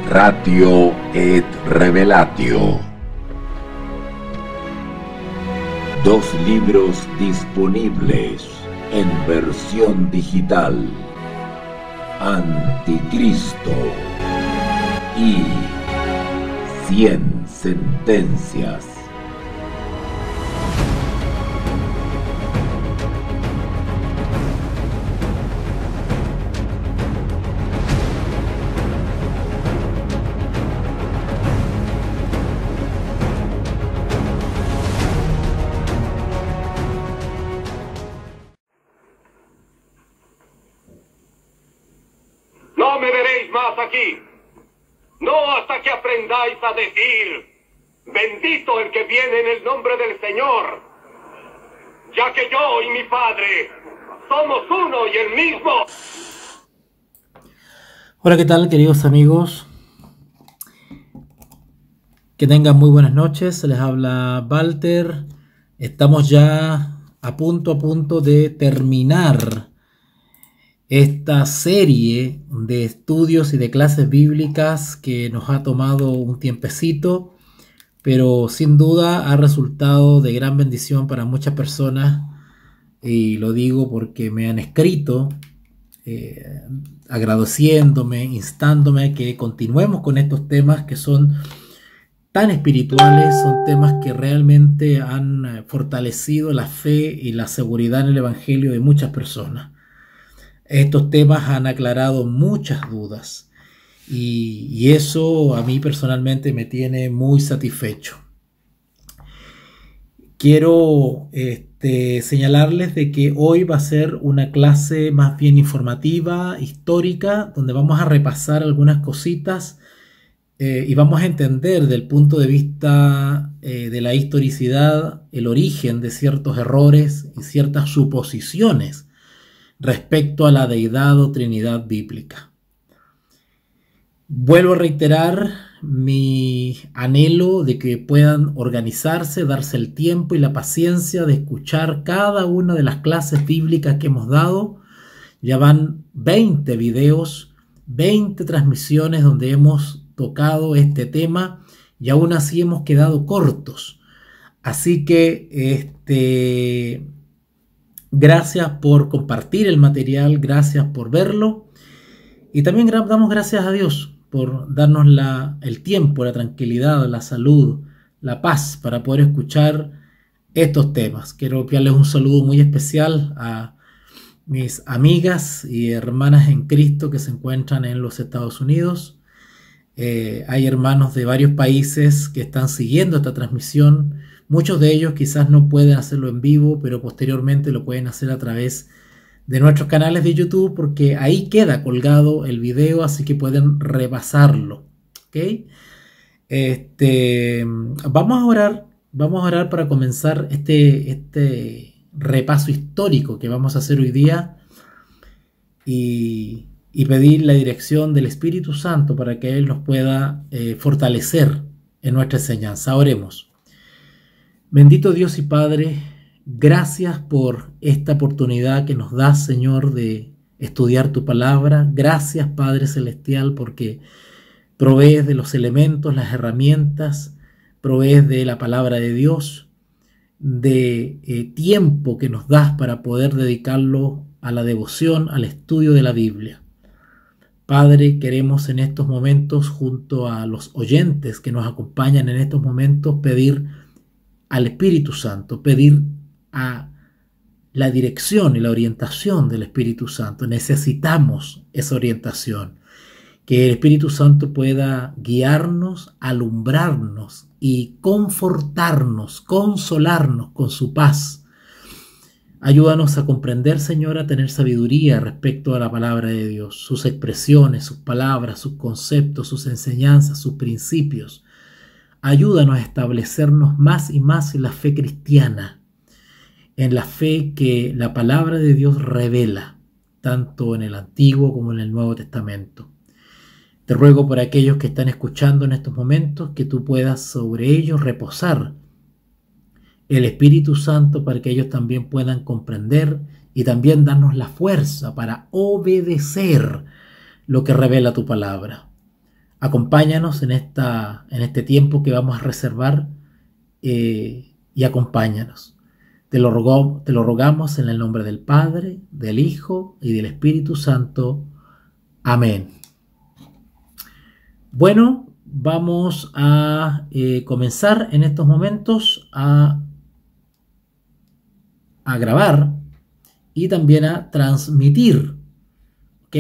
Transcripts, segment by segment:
Ratio et Revelatio. 2 libros disponibles en versión digital: Anticristo y 100 sentencias. No me veréis más aquí. No hasta que aprendáis a decir: bendito el que viene en el nombre del Señor. Ya que yo y mi Padre somos uno y el mismo. Hola, ¿qué tal, queridos amigos? Que tengan muy buenas noches. Les habla Walter. Estamos ya a punto de terminar esta serie de estudios y de clases bíblicas que nos ha tomado un tiempecito, pero sin duda ha resultado de gran bendición para muchas personas, y lo digo porque me han escrito agradeciéndome, instándome a que continuemos con estos temas que son tan espirituales, son temas que realmente han fortalecido la fe y la seguridad en el Evangelio de muchas personas. Estos temas han aclarado muchas dudas y eso a mí personalmente me tiene muy satisfecho. Quiero señalarles de que hoy va a ser una clase más bien informativa, histórica, donde vamos a repasar algunas cositas y vamos a entender desde el punto de vista de la historicidad el origen de ciertos errores y ciertas suposiciones respecto a la deidad o trinidad bíblica. Vuelvo a reiterar mi anhelo de que puedan organizarse, darse el tiempo y la paciencia de escuchar cada una de las clases bíblicas que hemos dado. Ya van 20 videos, 20 transmisiones donde hemos tocado este tema y aún así hemos quedado cortos. Así que gracias por compartir el material, gracias por verlo y también damos gracias a Dios por darnos el tiempo, la tranquilidad, la salud, la paz para poder escuchar estos temas. Quiero enviarles un saludo muy especial a mis amigas y hermanas en Cristo que se encuentran en los Estados Unidos. Hay hermanos de varios países que están siguiendo esta transmisión. Muchos de ellos quizás no pueden hacerlo en vivo, pero posteriormente lo pueden hacer a través de nuestros canales de YouTube, porque ahí queda colgado el video, así que pueden repasarlo. ¿Okay? Vamos a orar para comenzar este repaso histórico que vamos a hacer hoy día y pedir la dirección del Espíritu Santo para que Él nos pueda fortalecer en nuestra enseñanza. Oremos. Bendito Dios y Padre, gracias por esta oportunidad que nos das, Señor, de estudiar tu palabra. Gracias, Padre Celestial, porque provees de los elementos, las herramientas, provees de la palabra de Dios, de tiempo que nos das para poder dedicarlo a la devoción, al estudio de la Biblia. Padre, queremos en estos momentos, junto a los oyentes que nos acompañan en estos momentos, pedir al Espíritu Santo, pedir a la dirección y la orientación del Espíritu Santo. Necesitamos esa orientación, que el Espíritu Santo pueda guiarnos, alumbrarnos y confortarnos, consolarnos con su paz. Ayúdanos a comprender, Señor, a tener sabiduría respecto a la palabra de Dios, sus expresiones, sus palabras, sus conceptos, sus enseñanzas, sus principios. Ayúdanos a establecernos más y más en la fe cristiana, en la fe que la palabra de Dios revela, tanto en el Antiguo como en el Nuevo Testamento. Te ruego por aquellos que están escuchando en estos momentos, que tú puedas sobre ellos reposar el Espíritu Santo para que ellos también puedan comprender y también darnos la fuerza para obedecer lo que revela tu palabra. Acompáñanos en este tiempo que vamos a reservar y acompáñanos. Te lo rogamos en el nombre del Padre, del Hijo y del Espíritu Santo. Amén. Bueno, vamos a comenzar en estos momentos a grabar y también a transmitir. ¿Ok?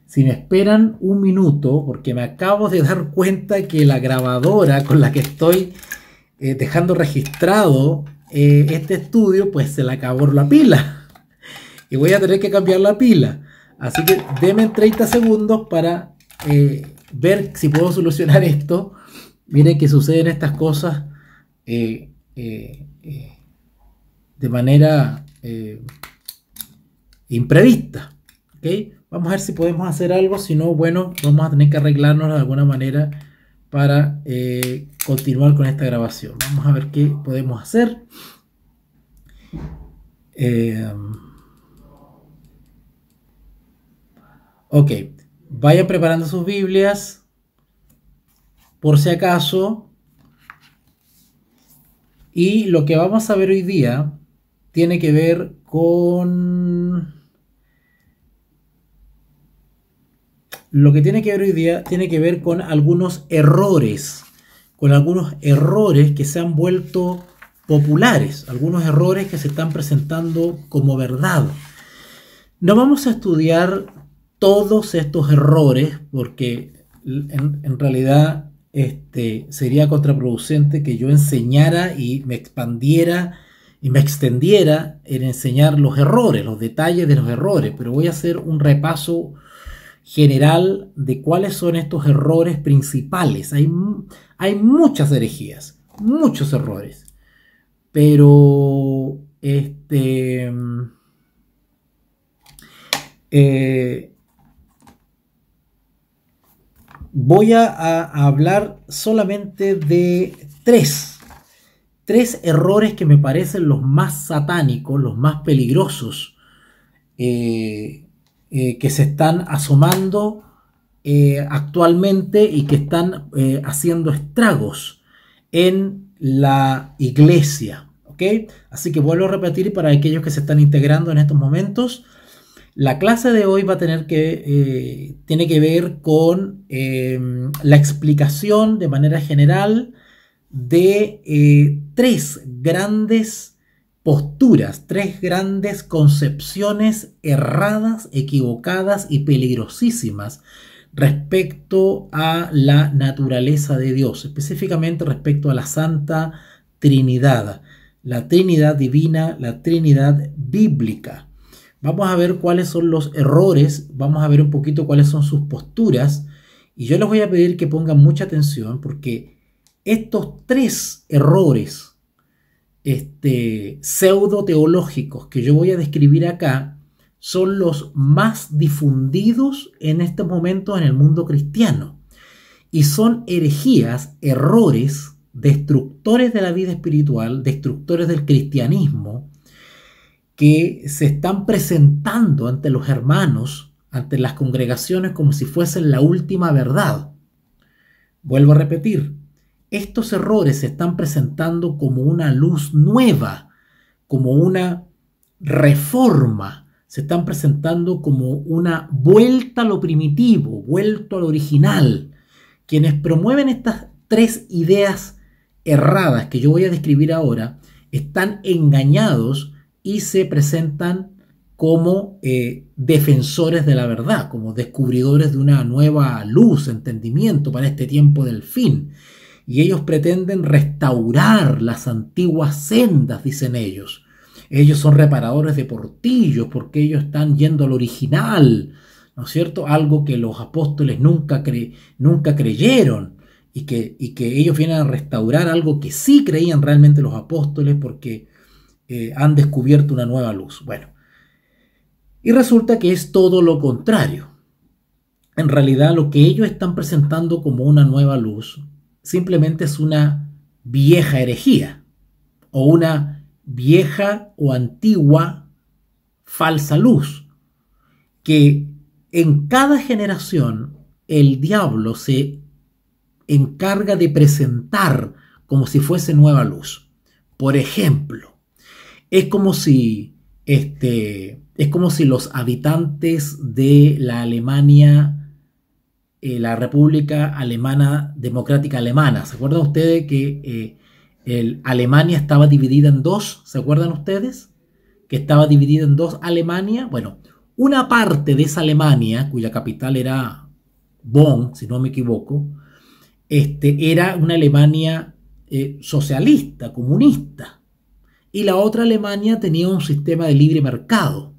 Si me esperan un minuto, porque me acabo de dar cuenta que la grabadora con la que estoy dejando registrado este estudio, pues se le acabó la pila. Y voy a tener que cambiar la pila. Así que denme 30 segundos para ver si puedo solucionar esto. Miren que suceden estas cosas de manera imprevista. ¿Okay? Vamos a ver si podemos hacer algo. Si no, bueno, vamos a tener que arreglarnos de alguna manera para continuar con esta grabación. Vamos a ver qué podemos hacer. Ok, vayan preparando sus Biblias por si acaso. Y lo que vamos a ver hoy día tiene que ver con... tiene que ver con algunos errores que se han vuelto populares, algunos errores que se están presentando como verdad. No vamos a estudiar todos estos errores porque en realidad sería contraproducente que yo enseñara y me expandiera y me extendiera en enseñar los errores, los detalles de los errores, pero voy a hacer un repaso general de cuáles son estos errores principales. Hay muchas herejías, muchos errores, pero voy a hablar solamente de tres errores que me parecen los más satánicos, los más peligrosos, que se están asomando actualmente y que están haciendo estragos en la iglesia. ¿Ok? Así que vuelvo a repetir para aquellos que se están integrando en estos momentos. La clase de hoy va a tiene que ver con la explicación de manera general de tres grandes posturas, tres grandes concepciones erradas, equivocadas y peligrosísimas respecto a la naturaleza de Dios, específicamente respecto a la Santa Trinidad, la Trinidad divina, la Trinidad bíblica. Vamos a ver cuáles son los errores, vamos a ver un poquito cuáles son sus posturas y yo les voy a pedir que pongan mucha atención porque estos tres errores pseudo teológicos que yo voy a describir acá son los más difundidos en estos momentos en el mundo cristiano y son herejías, errores, destructores de la vida espiritual, destructores del cristianismo que se están presentando ante los hermanos, ante las congregaciones como si fuesen la última verdad. Vuelvo a repetir, estos errores se están presentando como una luz nueva, como una reforma, se están presentando como una vuelta a lo primitivo, vuelta a lo original. Quienes promueven estas tres ideas erradas que yo voy a describir ahora están engañados y se presentan como defensores de la verdad, como descubridores de una nueva luz, entendimiento para este tiempo del fin. Y ellos pretenden restaurar las antiguas sendas, dicen ellos. Ellos son reparadores de portillos porque ellos están yendo al original, ¿no es cierto? Algo que los apóstoles nunca creyeron y que ellos vienen a restaurar algo que sí creían realmente los apóstoles porque han descubierto una nueva luz. Bueno, y resulta que es todo lo contrario. En realidad lo que ellos están presentando como una nueva luz simplemente es una vieja herejía o una vieja o antigua falsa luz que en cada generación el diablo se encarga de presentar como si fuese nueva luz. Por ejemplo, es como si los habitantes de la Alemania, la República Alemana Democrática Alemana, ¿se acuerdan ustedes que Alemania estaba dividida en dos? ¿Se acuerdan ustedes? Que estaba dividida en dos Alemania. Bueno, una parte de esa Alemania, cuya capital era Bonn, si no me equivoco, era una Alemania socialista, comunista, y la otra Alemania tenía un sistema de libre mercado.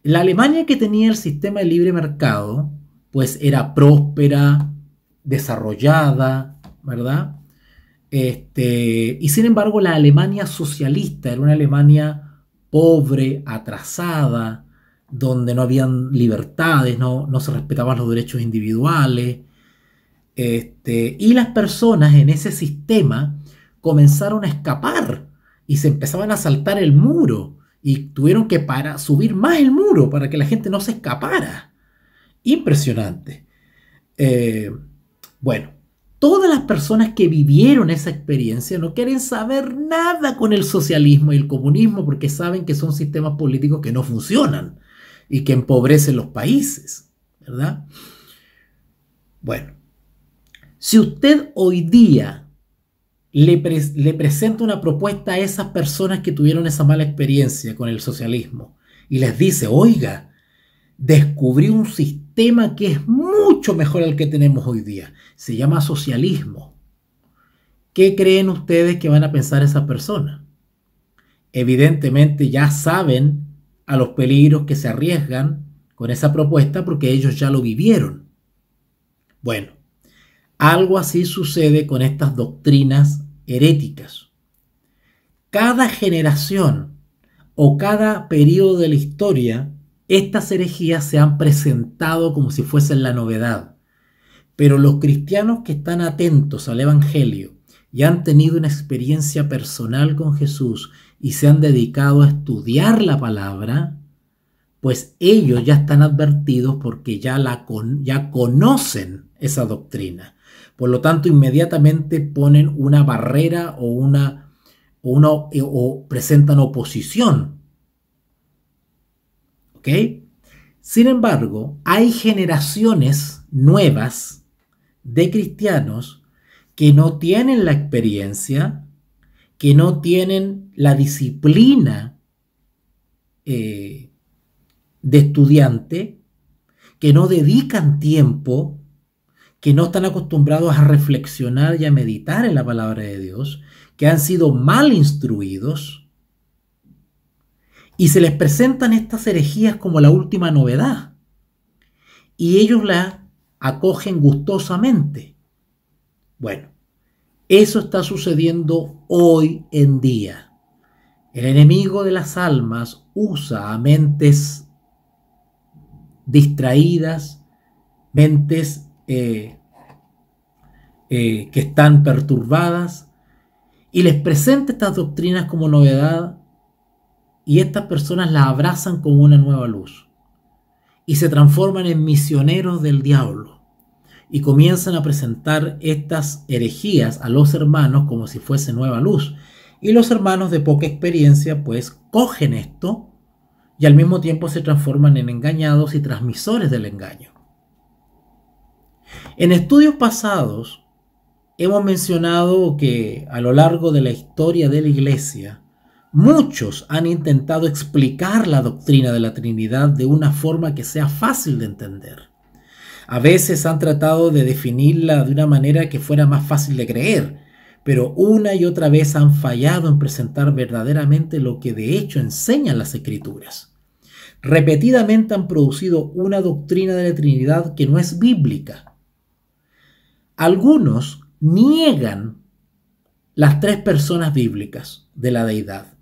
La Alemania que tenía el sistema de libre mercado, pues era próspera, desarrollada, ¿verdad? Y sin embargo la Alemania socialista era una Alemania pobre, atrasada, donde no habían libertades, no se respetaban los derechos individuales. Y las personas en ese sistema comenzaron a escapar y se empezaban a saltar el muro y tuvieron que subir más el muro para que la gente no se escapara. Impresionante. Bueno, todas las personas que vivieron esa experiencia no quieren saber nada con el socialismo y el comunismo porque saben que son sistemas políticos que no funcionan y que empobrecen los países, ¿verdad? Bueno, si usted hoy día le presenta una propuesta a esas personas que tuvieron esa mala experiencia con el socialismo y les dice, oiga, descubrí un sistema que es mucho mejor al que tenemos hoy día, se llama socialismo, ¿qué creen ustedes que van a pensar esas personas? Evidentemente ya saben a los peligros que se arriesgan con esa propuesta porque ellos ya lo vivieron. Bueno, algo así sucede con estas doctrinas heréticas. Cada generación o cada periodo de la historia, estas herejías se han presentado como si fuesen la novedad. Pero los cristianos que están atentos al Evangelio y han tenido una experiencia personal con Jesús y se han dedicado a estudiar la palabra, pues ellos ya están advertidos porque ya conocen esa doctrina. Por lo tanto, inmediatamente ponen una barrera o presentan oposición. ¿Ok? Sin embargo, hay generaciones nuevas de cristianos que no tienen la experiencia, que no tienen la disciplina de estudiante, que no dedican tiempo, que no están acostumbrados a reflexionar y a meditar en la palabra de Dios, que han sido mal instruidos, y se les presentan estas herejías como la última novedad, y ellos la acogen gustosamente. Bueno, eso está sucediendo hoy en día. El enemigo de las almas usa a mentes distraídas, mentes que están perturbadas, y les presenta estas doctrinas como novedad, y estas personas las abrazan como una nueva luz y se transforman en misioneros del diablo y comienzan a presentar estas herejías a los hermanos como si fuese nueva luz, y los hermanos de poca experiencia pues cogen esto y al mismo tiempo se transforman en engañados y transmisores del engaño. En estudios pasados hemos mencionado que a lo largo de la historia de la Iglesia, muchos han intentado explicar la doctrina de la Trinidad de una forma que sea fácil de entender. A veces han tratado de definirla de una manera que fuera más fácil de creer, pero una y otra vez han fallado en presentar verdaderamente lo que de hecho enseñan las Escrituras. Repetidamente han producido una doctrina de la Trinidad que no es bíblica. Algunos niegan las tres personas bíblicas de la deidad.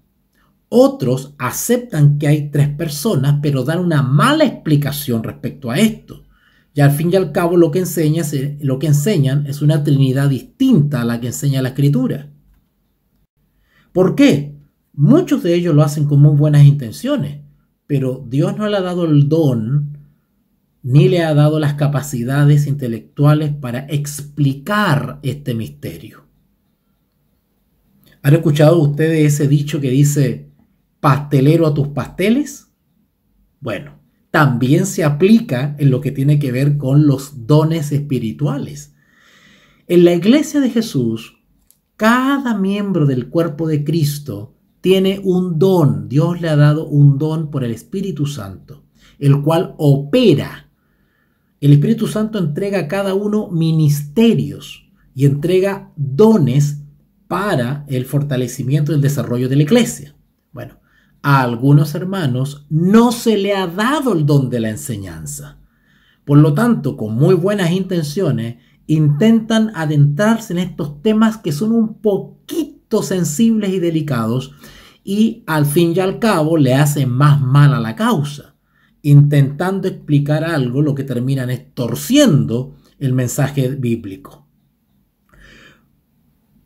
Otros aceptan que hay tres personas, pero dan una mala explicación respecto a esto. Y al fin y al cabo lo que enseñan es una Trinidad distinta a la que enseña la Escritura. ¿Por qué? Muchos de ellos lo hacen con muy buenas intenciones, pero Dios no le ha dado el don ni le ha dado las capacidades intelectuales para explicar este misterio. ¿Han escuchado ustedes ese dicho que dice, pastelero a tus pasteles? Bueno, también se aplica en lo que tiene que ver con los dones espirituales. En la iglesia de Jesús, cada miembro del cuerpo de Cristo tiene un don. Dios le ha dado un don por el Espíritu Santo, el cual opera. El Espíritu Santo entrega a cada uno ministerios y entrega dones para el fortalecimiento y el desarrollo de la iglesia. Bueno, a algunos hermanos no se le ha dado el don de la enseñanza. Por lo tanto, con muy buenas intenciones, intentan adentrarse en estos temas que son un poquito sensibles y delicados y al fin y al cabo le hacen más mal a la causa, intentando explicar algo lo que terminan es torciendo el mensaje bíblico.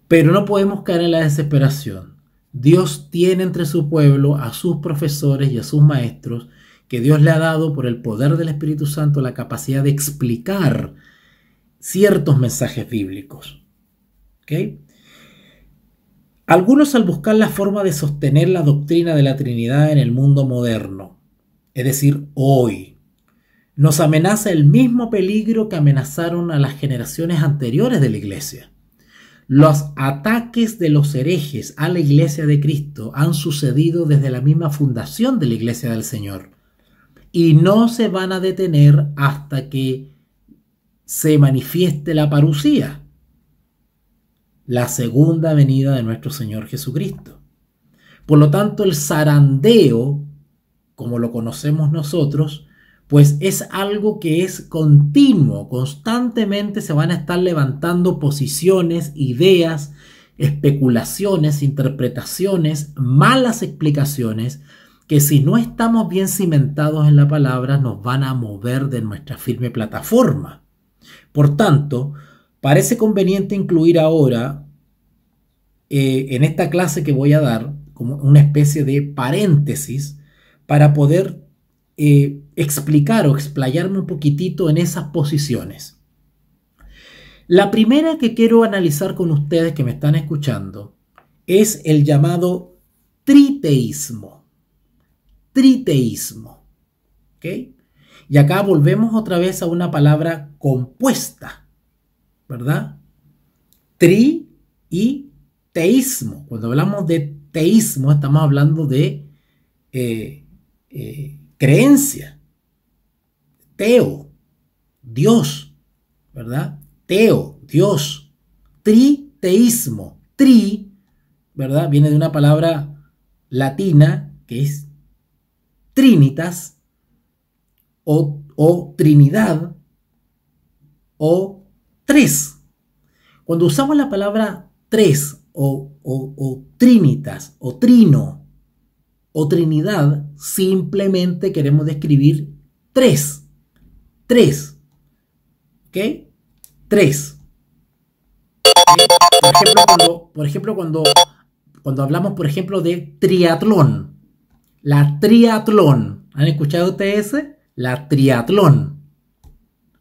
Pero no podemos caer en la desesperación. Dios tiene entre su pueblo a sus profesores y a sus maestros que Dios le ha dado por el poder del Espíritu Santo la capacidad de explicar ciertos mensajes bíblicos. ¿Okay? Algunos, al buscar la forma de sostener la doctrina de la Trinidad en el mundo moderno, es decir, hoy, nos amenaza el mismo peligro que amenazaron a las generaciones anteriores de la iglesia. Los ataques de los herejes a la iglesia de Cristo han sucedido desde la misma fundación de la iglesia del Señor y no se van a detener hasta que se manifieste la parusía, la segunda venida de nuestro Señor Jesucristo. Por lo tanto, el zarandeo, como lo conocemos nosotros, pues es algo que es continuo, constantemente se van a estar levantando posiciones, ideas, especulaciones, interpretaciones, malas explicaciones, que si no estamos bien cimentados en la palabra nos van a mover de nuestra firme plataforma. Por tanto, parece conveniente incluir ahora en esta clase que voy a dar como una especie de paréntesis para poder explicar o explayarme un poquitito en esas posiciones. La primera que quiero analizar con ustedes que me están escuchando es el llamado triteísmo. Triteísmo. ¿Ok? Y acá volvemos otra vez a una palabra compuesta, ¿verdad? Tri y teísmo. Cuando hablamos de teísmo estamos hablando de creencia. Teo, Dios, ¿verdad? Teo, Dios. Triteísmo. Tri, ¿verdad? Viene de una palabra latina que es trinitas o trinidad o tres. Cuando usamos la palabra tres o trinitas o trino o trinidad, simplemente queremos describir tres. Tres. ¿Ok? Tres. Por ejemplo, cuando hablamos, por ejemplo, de triatlón. La triatlón. ¿Han escuchado ustedes ese? La triatlón.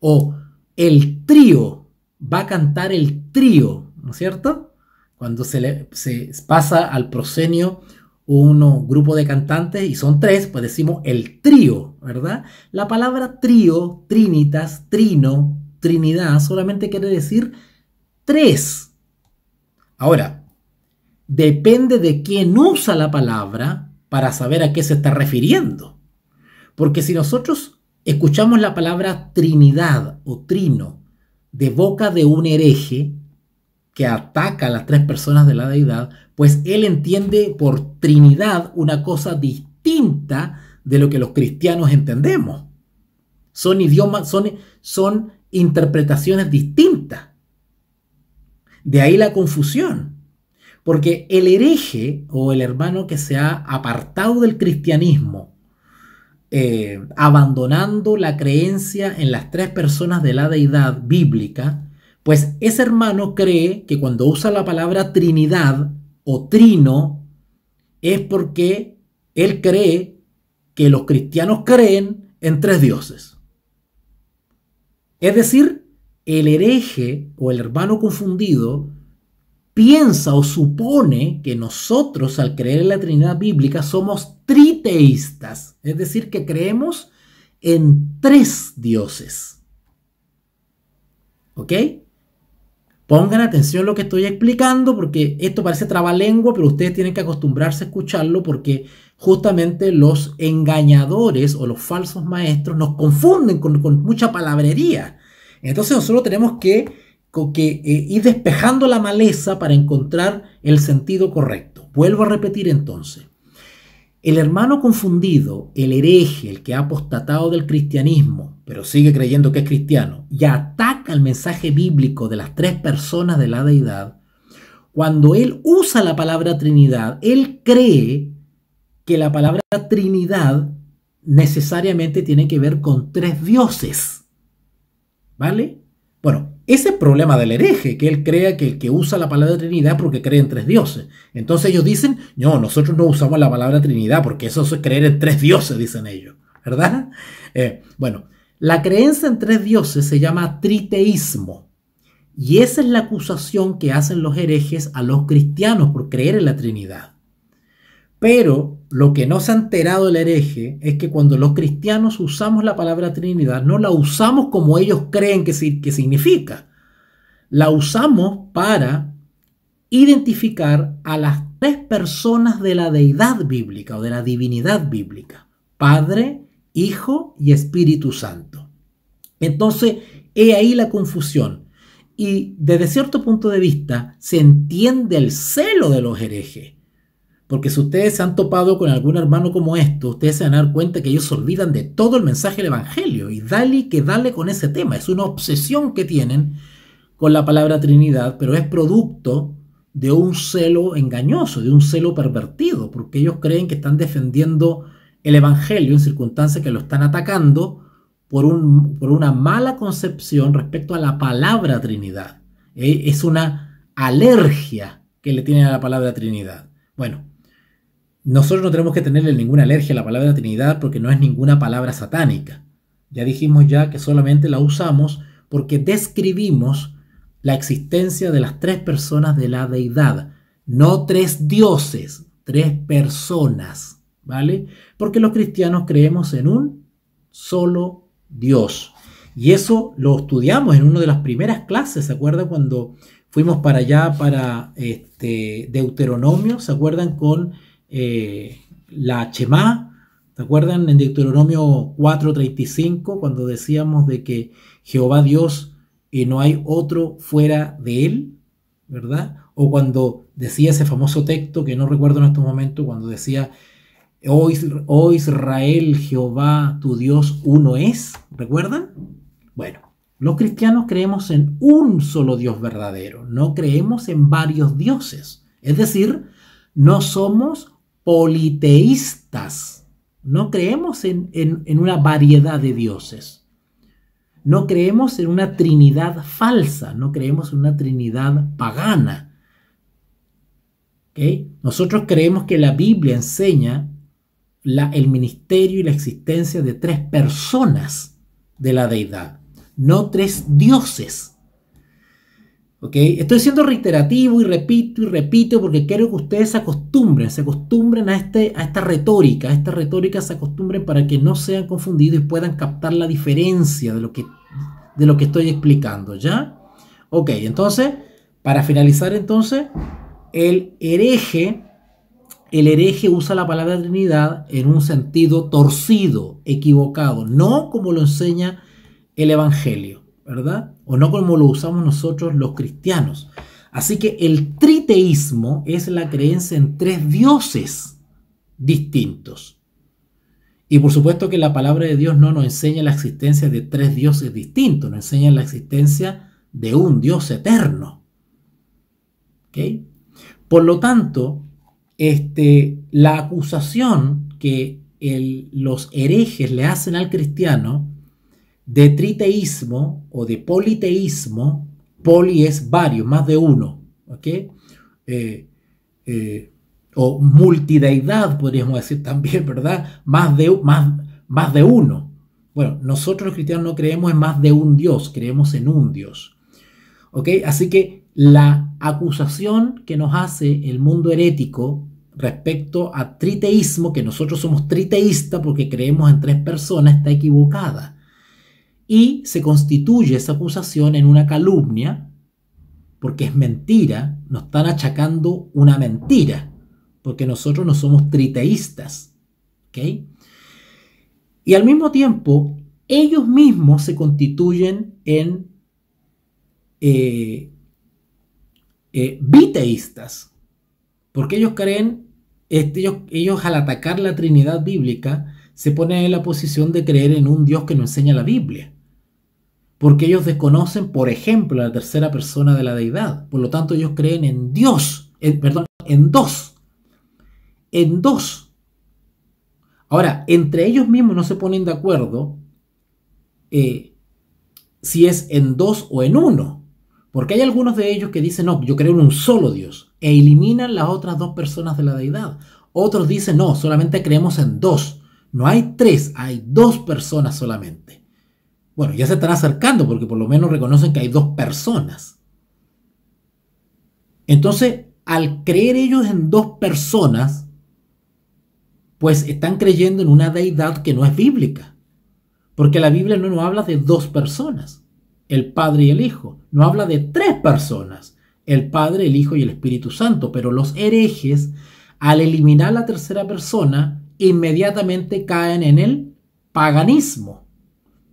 O el trío. Va a cantar el trío, ¿no es cierto? Cuando se pasa al proscenio un grupo de cantantes y son tres, pues decimos el trío, ¿verdad? La palabra trío, trinitas, trino, trinidad, solamente quiere decir tres. Ahora, depende de quién usa la palabra para saber a qué se está refiriendo. Porque si nosotros escuchamos la palabra trinidad o trino de boca de un hereje que ataca a las tres personas de la deidad, pues él entiende por Trinidad una cosa distinta de lo que los cristianos entendemos. Son idiomas, son interpretaciones distintas. De ahí la confusión. Porque el hereje o el hermano que se ha apartado del cristianismo, abandonando la creencia en las tres personas de la deidad bíblica, pues ese hermano cree que cuando usa la palabra Trinidad o trino es porque él cree que los cristianos creen en tres dioses. Es decir, el hereje o el hermano confundido piensa o supone que nosotros, al creer en la Trinidad bíblica, somos triteístas, es decir, que creemos en 3 dioses. ¿Ok? Pongan atención a lo que estoy explicando, porque esto parece trabalengua, pero ustedes tienen que acostumbrarse a escucharlo, porque justamente los engañadores o los falsos maestros nos confunden con mucha palabrería. Entonces nosotros tenemos que ir despejando la maleza para encontrar el sentido correcto. Vuelvo a repetir entonces. El hermano confundido, el hereje, el que ha apostatado del cristianismo, pero sigue creyendo que es cristiano, y ataca el mensaje bíblico de las 3 personas de la deidad, cuando él usa la palabra Trinidad, él cree que la palabra Trinidad necesariamente tiene que ver con 3 dioses. ¿Vale? Bueno, ese es el problema del hereje, que él crea que el que usa la palabra Trinidad porque cree en 3 dioses. Entonces ellos dicen, no, nosotros no usamos la palabra Trinidad porque eso es creer en 3 dioses, dicen ellos, ¿verdad? Bueno, la creencia en 3 dioses se llama triteísmo. Y esa es la acusación que hacen los herejes a los cristianos por creer en la Trinidad. Pero lo que no se ha enterado el hereje es que cuando los cristianos usamos la palabra Trinidad, no la usamos como ellos creen que significa. La usamos para identificar a las 3 personas de la deidad bíblica o de la divinidad bíblica: Padre, Hijo y Espíritu Santo. Entonces, he ahí la confusión. Y desde cierto punto de vista se entiende el celo de los herejes. Porque si ustedes se han topado con algún hermano como esto, ustedes se van a dar cuenta que ellos se olvidan de todo el mensaje del Evangelio. Y dale con ese tema. Es una obsesión que tienen con la palabra Trinidad, pero es producto de un celo engañoso, de un celo pervertido, porque ellos creen que están defendiendo el Evangelio en circunstancias que lo están atacando por una mala concepción respecto a la palabra Trinidad. Es una alergia que le tienen a la palabra Trinidad. Bueno, nosotros no tenemos que tenerle ninguna alergia a la palabra Trinidad porque no es ninguna palabra satánica. Ya dijimos ya que solamente la usamos porque describimos la existencia de las 3 personas de la deidad. No 3 dioses, 3 personas, ¿vale? Porque los cristianos creemos en un solo Dios. Y eso lo estudiamos en una de las primeras clases. ¿Se acuerdan cuando fuimos para allá, para Deuteronomio? ¿Se acuerdan con la Shemá? ¿Se acuerdan en Deuteronomio 4:35 cuando decíamos de que Jehová Dios y no hay otro fuera de él? ¿Verdad? O cuando decía ese famoso texto que no recuerdo en estos momentos, cuando decía: Oh Israel, Jehová tu Dios uno es. ¿Recuerdan? Bueno, los cristianos creemos en un solo Dios verdadero, no creemos en varios dioses. Es decir, no somos politeístas, no creemos en una variedad de dioses. No creemos en una trinidad falsa, no creemos en una trinidad pagana. ¿Okay? Nosotros creemos que la Biblia enseña el ministerio y la existencia de 3 personas de la deidad, no 3 dioses. ¿Okay? Estoy siendo reiterativo y repito porque quiero que ustedes se acostumbren a esta retórica, se acostumbren para que no sean confundidos y puedan captar la diferencia de lo que estoy explicando, ¿ya? Ok, entonces, para finalizar entonces, el hereje usa la palabra Trinidad en un sentido torcido, equivocado, no como lo enseña el Evangelio, ¿verdad? O no como lo usamos nosotros los cristianos. Así que el triteísmo es la creencia en 3 dioses distintos. Y por supuesto que la palabra de Dios no nos enseña la existencia de 3 dioses distintos, nos enseña la existencia de un Dios eterno. ¿Okay? Por lo tanto, la acusación que los herejes le hacen al cristiano de triteísmo o de politeísmo, poli es varios, más de uno, ¿okay? O multideidad podríamos decir también, ¿verdad? Más de uno. Bueno, nosotros los cristianos no creemos en más de un Dios, creemos en un Dios. ¿Ok? Así que la acusación que nos hace el mundo herético respecto a triteísmo, que nosotros somos triteístas porque creemos en tres personas, está equivocada. Y se constituye esa acusación en una calumnia, porque es mentira, nos están achacando una mentira, porque nosotros no somos triteístas. ¿Ok? Y al mismo tiempo, ellos mismos se constituyen en biteístas, porque ellos creen, ellos al atacar la Trinidad bíblica se ponen en la posición de creer en un Dios que no enseña la Biblia, porque ellos desconocen, por ejemplo, la tercera persona de la deidad. Por lo tanto, ellos creen en Dios, en dos. Ahora, entre ellos mismos no se ponen de acuerdo si es en dos o en uno, porque hay algunos de ellos que dicen, no, yo creo en un solo Dios, e eliminan las otras dos personas de la deidad. Otros dicen, no, solamente creemos en dos, no hay tres, hay dos personas solamente. Bueno, ya se están acercando porque por lo menos reconocen que hay dos personas. Entonces, al creer ellos en dos personas, pues están creyendo en una deidad que no es bíblica. Porque la Biblia no nos habla de dos personas, el Padre y el Hijo. No habla de tres personas, el Padre, el Hijo y el Espíritu Santo. Pero los herejes, al eliminar la tercera persona, inmediatamente caen en el paganismo.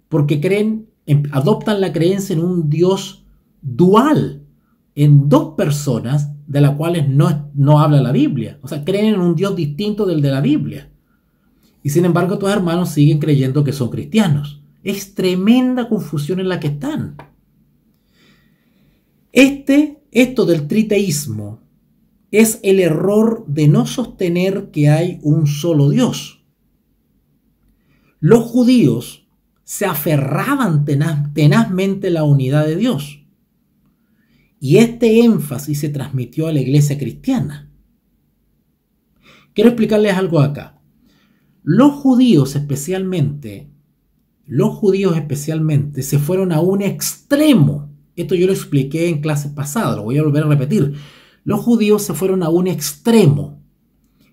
Porque adoptan la creencia en un Dios dual, en dos personas de las cuales no habla la Biblia. O sea, creen en un Dios distinto del de la Biblia. Y sin embargo, estos hermanos siguen creyendo que son cristianos. Es tremenda confusión en la que están. Esto del triteísmo es el error de no sostener que hay un solo Dios. Los judíos se aferraban tenazmente a la unidad de Dios. Y este énfasis se transmitió a la iglesia cristiana. Quiero explicarles algo acá. Los judíos especialmente se fueron a un extremo. Esto yo lo expliqué en clases pasadas, lo voy a volver a repetir. Los judíos se fueron a un extremo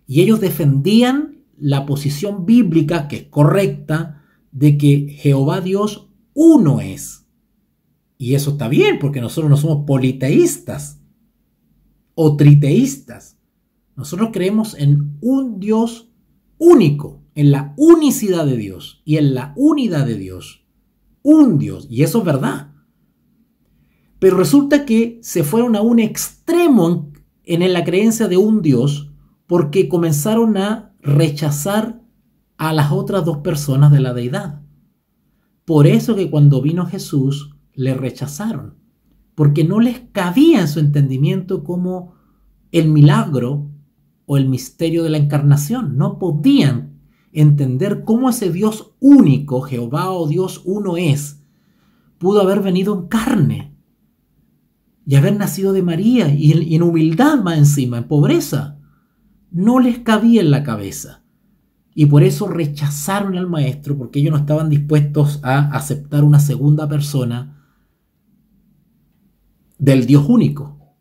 y ellos defendían la posición bíblica, que es correcta, de que Jehová Dios uno es. Y eso está bien, porque nosotros no somos politeístas o triteístas. Nosotros creemos en un Dios único, en la unicidad de Dios y en la unidad de Dios. Un Dios, y eso es verdad. Pero resulta que se fueron a un extremo en la creencia de un Dios porque comenzaron a rechazar a las otras dos personas de la deidad. Por eso que cuando vino Jesús le rechazaron, porque no les cabía en su entendimiento como el milagro o el misterio de la encarnación. No podían entender cómo ese Dios único, Jehová o Dios uno es, pudo haber venido en carne y haber nacido de María y en humildad más encima, en pobreza. No les cabía en la cabeza. Y por eso rechazaron al maestro, porque ellos no estaban dispuestos a aceptar una segunda persona del Dios único.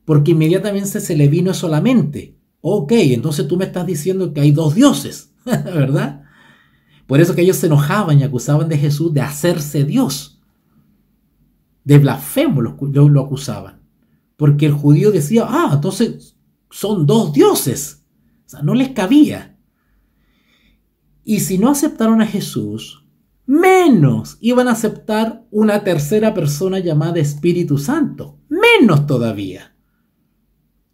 Porque inmediatamente se le vino solamente. Ok, entonces tú me estás diciendo que hay dos dioses, ¿verdad? Por eso que ellos se enojaban y acusaban de Jesús de hacerse Dios. De blasfemo lo acusaban. Porque el judío decía, entonces son dos dioses. O sea, no les cabía. Y si no aceptaron a Jesús, menos iban a aceptar una tercera persona llamada Espíritu Santo. Menos todavía.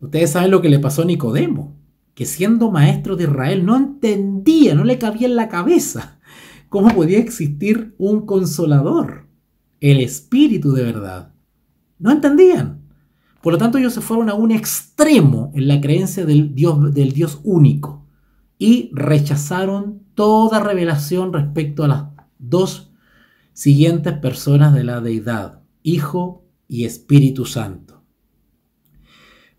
Ustedes saben lo que le pasó a Nicodemo, que siendo maestro de Israel no entendía, no le cabía en la cabeza cómo podía existir un consolador, el Espíritu de verdad. No entendían. Por lo tanto, ellos se fueron a un extremo en la creencia del Dios único y rechazaron toda revelación respecto a las dos siguientes personas de la deidad, Hijo y Espíritu Santo.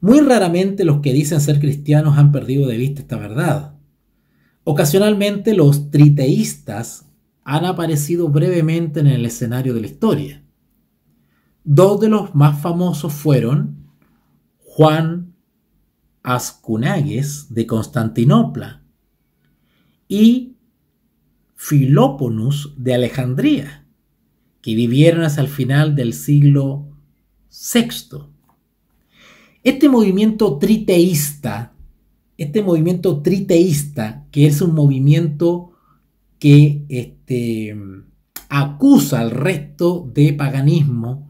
Muy raramente los que dicen ser cristianos han perdido de vista esta verdad. Ocasionalmente los triteístas han aparecido brevemente en el escenario de la historia. Dos de los más famosos fueron Juan Ascunagues de Constantinopla y Filóponus de Alejandría, que vivieron hasta el final del siglo VI. Este movimiento triteísta, que es un movimiento que acusa al resto de paganismo,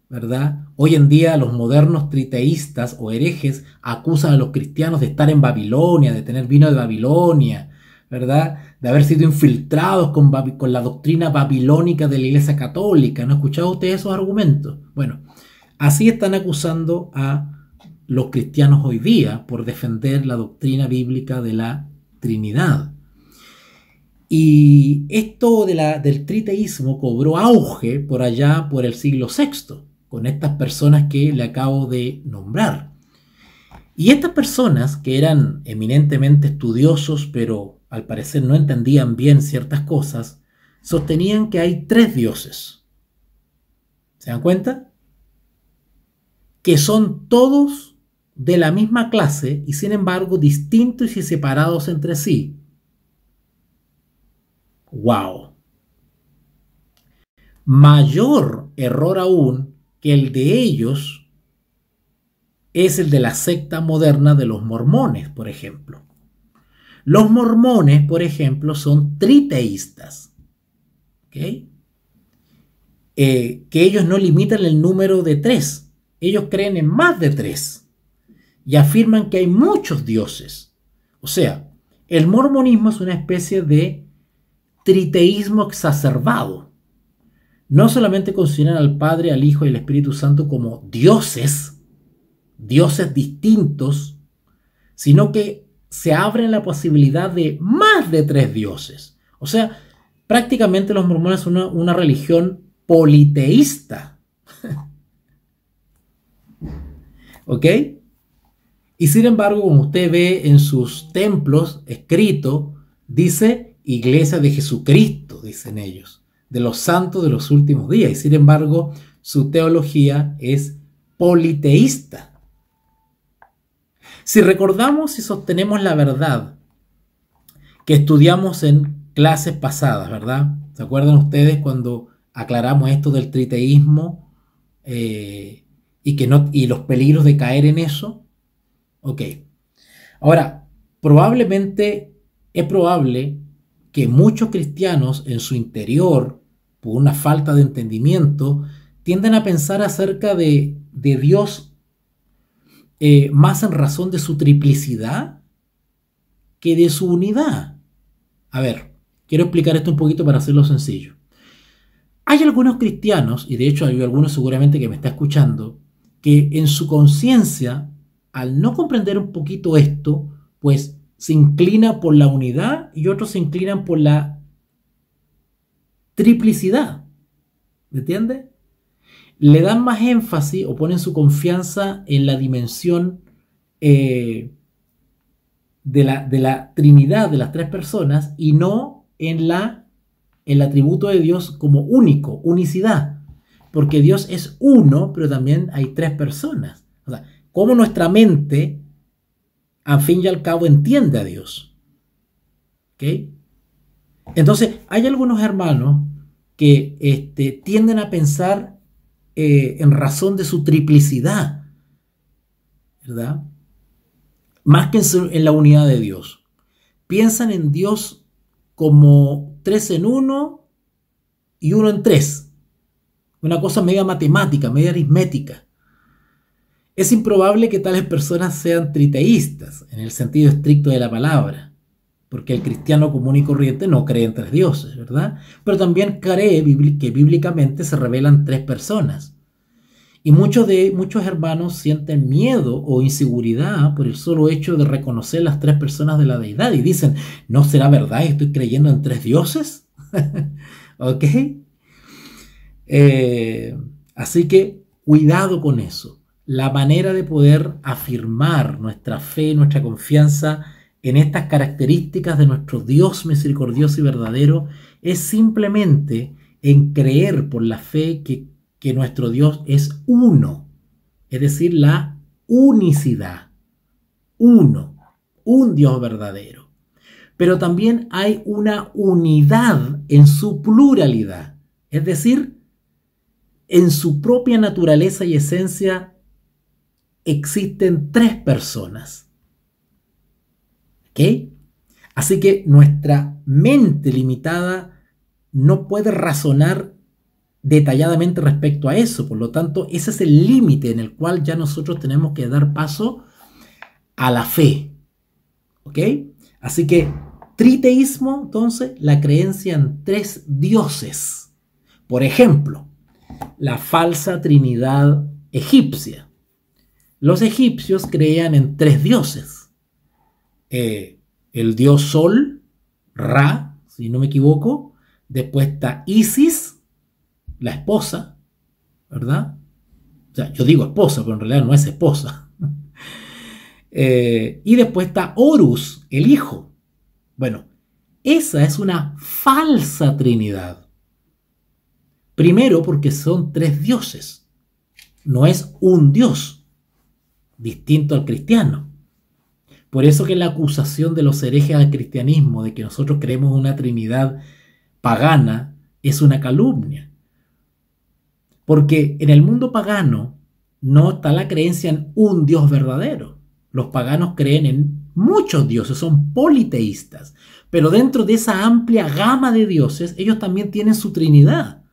¿verdad? Hoy en día los modernos triteístas o herejes acusan a los cristianos de estar en Babilonia, de tener vino de Babilonia, ¿verdad? De haber sido infiltrados con la doctrina babilónica de la Iglesia Católica. ¿No han escuchado ustedes esos argumentos? Bueno, así están acusando a los cristianos hoy día por defender la doctrina bíblica de la Trinidad. Y esto del triteísmo cobró auge por allá por el siglo VI, con estas personas que le acabo de nombrar. Y estas personas, que eran eminentemente estudiosos, pero al parecer no entendían bien ciertas cosas, sostenían que hay tres dioses. ¿Se dan cuenta? Que son todos de la misma clase y sin embargo distintos y separados entre sí. ¡Wow! Mayor error aún que el de ellos es el de la secta moderna de los mormones, por ejemplo. Los mormones, por ejemplo, son triteístas. ¿Okay? Que ellos no limitan el número de tres. Ellos creen en más de tres. Y afirman que hay muchos dioses. O sea, el mormonismo es una especie de triteísmo exacerbado. No solamente consideran al Padre, al Hijo y al Espíritu Santo como dioses distintos, sino que se abre la posibilidad de más de tres dioses. O sea, prácticamente los mormones son una religión politeísta. ¿Ok? Y sin embargo, como usted ve en sus templos escrito, dice Iglesia de Jesucristo, dicen ellos, de los santos de los últimos días. Y sin embargo, su teología es politeísta. Si recordamos y sostenemos la verdad que estudiamos en clases pasadas, ¿verdad? ¿Se acuerdan ustedes cuando aclaramos esto del triteísmo y los peligros de caer en eso? Ok. Ahora, es probable que muchos cristianos en su interior, por una falta de entendimiento, tienden a pensar acerca de Dios más en razón de su triplicidad que de su unidad. A ver, quiero explicar esto un poquito para hacerlo sencillo. Hay algunos cristianos, y de hecho hay algunos seguramente que me está escuchando, que en su conciencia, al no comprender un poquito esto, pues se inclina por la unidad y otros se inclinan por la triplicidad. ¿Me entiende? Le dan más énfasis o ponen su confianza en la dimensión de la Trinidad de las tres personas y no en el atributo de Dios como único, unicidad. Porque Dios es uno, pero también hay tres personas. O sea, cómo nuestra mente, al fin y al cabo, entiende a Dios. ¿Ok? Entonces, hay algunos hermanos que tienden a pensar en razón de su triplicidad, ¿verdad? Más que en la unidad de Dios. Piensan en Dios como 3 en 1 y 1 en 3. Una cosa media matemática, media aritmética. Es improbable que tales personas sean triteístas, en el sentido estricto de la palabra, porque el cristiano común y corriente no cree en tres dioses, ¿verdad? Pero también cree que bíblicamente se revelan tres personas. Y muchos hermanos sienten miedo o inseguridad por el solo hecho de reconocer las tres personas de la deidad y dicen, ¿no será verdad que estoy creyendo en tres dioses? ¿Ok? Así que cuidado con eso. La manera de poder afirmar nuestra fe, nuestra confianza en estas características de nuestro Dios misericordioso y verdadero es simplemente en creer por la fe que nuestro Dios es uno, es decir, la unicidad, uno, un Dios verdadero. Pero también hay una unidad en su pluralidad, es decir, en su propia naturaleza y esencia existen tres personas. ¿Ok? Así que nuestra mente limitada no puede razonar detalladamente respecto a eso. Por lo tanto, ese es el límite en el cual ya nosotros tenemos que dar paso a la fe. ¿Ok? Así que triteísmo, entonces, la creencia en tres dioses. Por ejemplo, la falsa trinidad egipcia. Los egipcios creían en tres dioses. El dios Sol, Ra, si no me equivoco. Después está Isis, la esposa, ¿verdad? O sea, yo digo esposa, pero en realidad no es esposa. Y después está Horus, el hijo. Bueno, esa es una falsa trinidad. Primero porque son tres dioses. No es un dios, distinto al cristiano. Por eso que la acusación de los herejes al cristianismo de que nosotros creemos una trinidad pagana es una calumnia. Porque en el mundo pagano no está la creencia en un Dios verdadero. Los paganos creen en muchos dioses, son politeístas. Pero dentro de esa amplia gama de dioses, ellos también tienen su trinidad.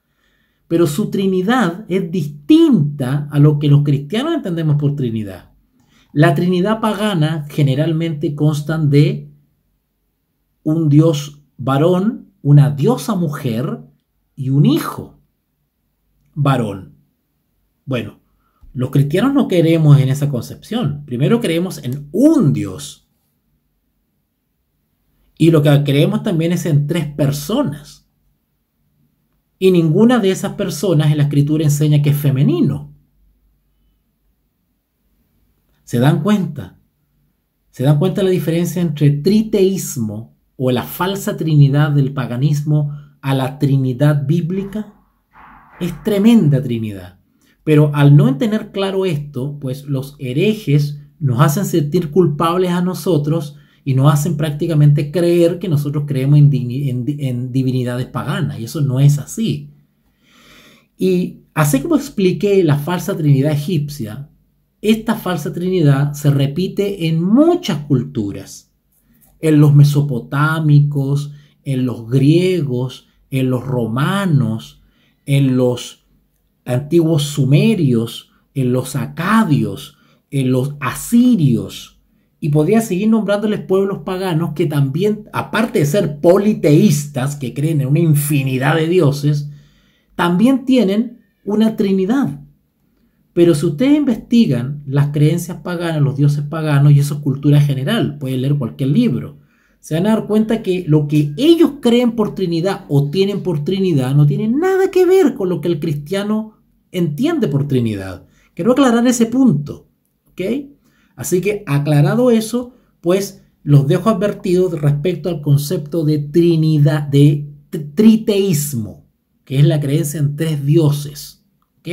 Pero su trinidad es distinta a lo que los cristianos entendemos por trinidad. La trinidad pagana generalmente consta de un dios varón, una diosa mujer y un hijo varón. Bueno, los cristianos no creemos en esa concepción. Primero creemos en un Dios. Y lo que creemos también es en tres personas. Y ninguna de esas personas en la Escritura enseña que es femenino. ¿Se dan cuenta? ¿Se dan cuenta de la diferencia entre triteísmo o la falsa trinidad del paganismo a la trinidad bíblica? Es tremenda trinidad. Pero al no tener claro esto, pues los herejes nos hacen sentir culpables a nosotros y nos hacen prácticamente creer que nosotros creemos en divinidades paganas. Y eso no es así. Y así como expliqué la falsa trinidad egipcia, esta falsa trinidad se repite en muchas culturas. En los mesopotámicos, en los griegos, en los romanos, en los antiguos sumerios, en los acadios, en los asirios. Y podría seguir nombrándoles pueblos paganos que también, aparte de ser politeístas, que creen en una infinidad de dioses, también tienen una trinidad. Pero si ustedes investigan las creencias paganas, los dioses paganos, y eso es cultura general, pueden leer cualquier libro, se van a dar cuenta que lo que ellos creen por Trinidad o tienen por Trinidad no tiene nada que ver con lo que el cristiano entiende por Trinidad. Quiero aclarar ese punto, ¿ok? Así que aclarado eso, pues los dejo advertidos respecto al concepto de Trinidad, de triteísmo, que es la creencia en tres dioses, ¿ok?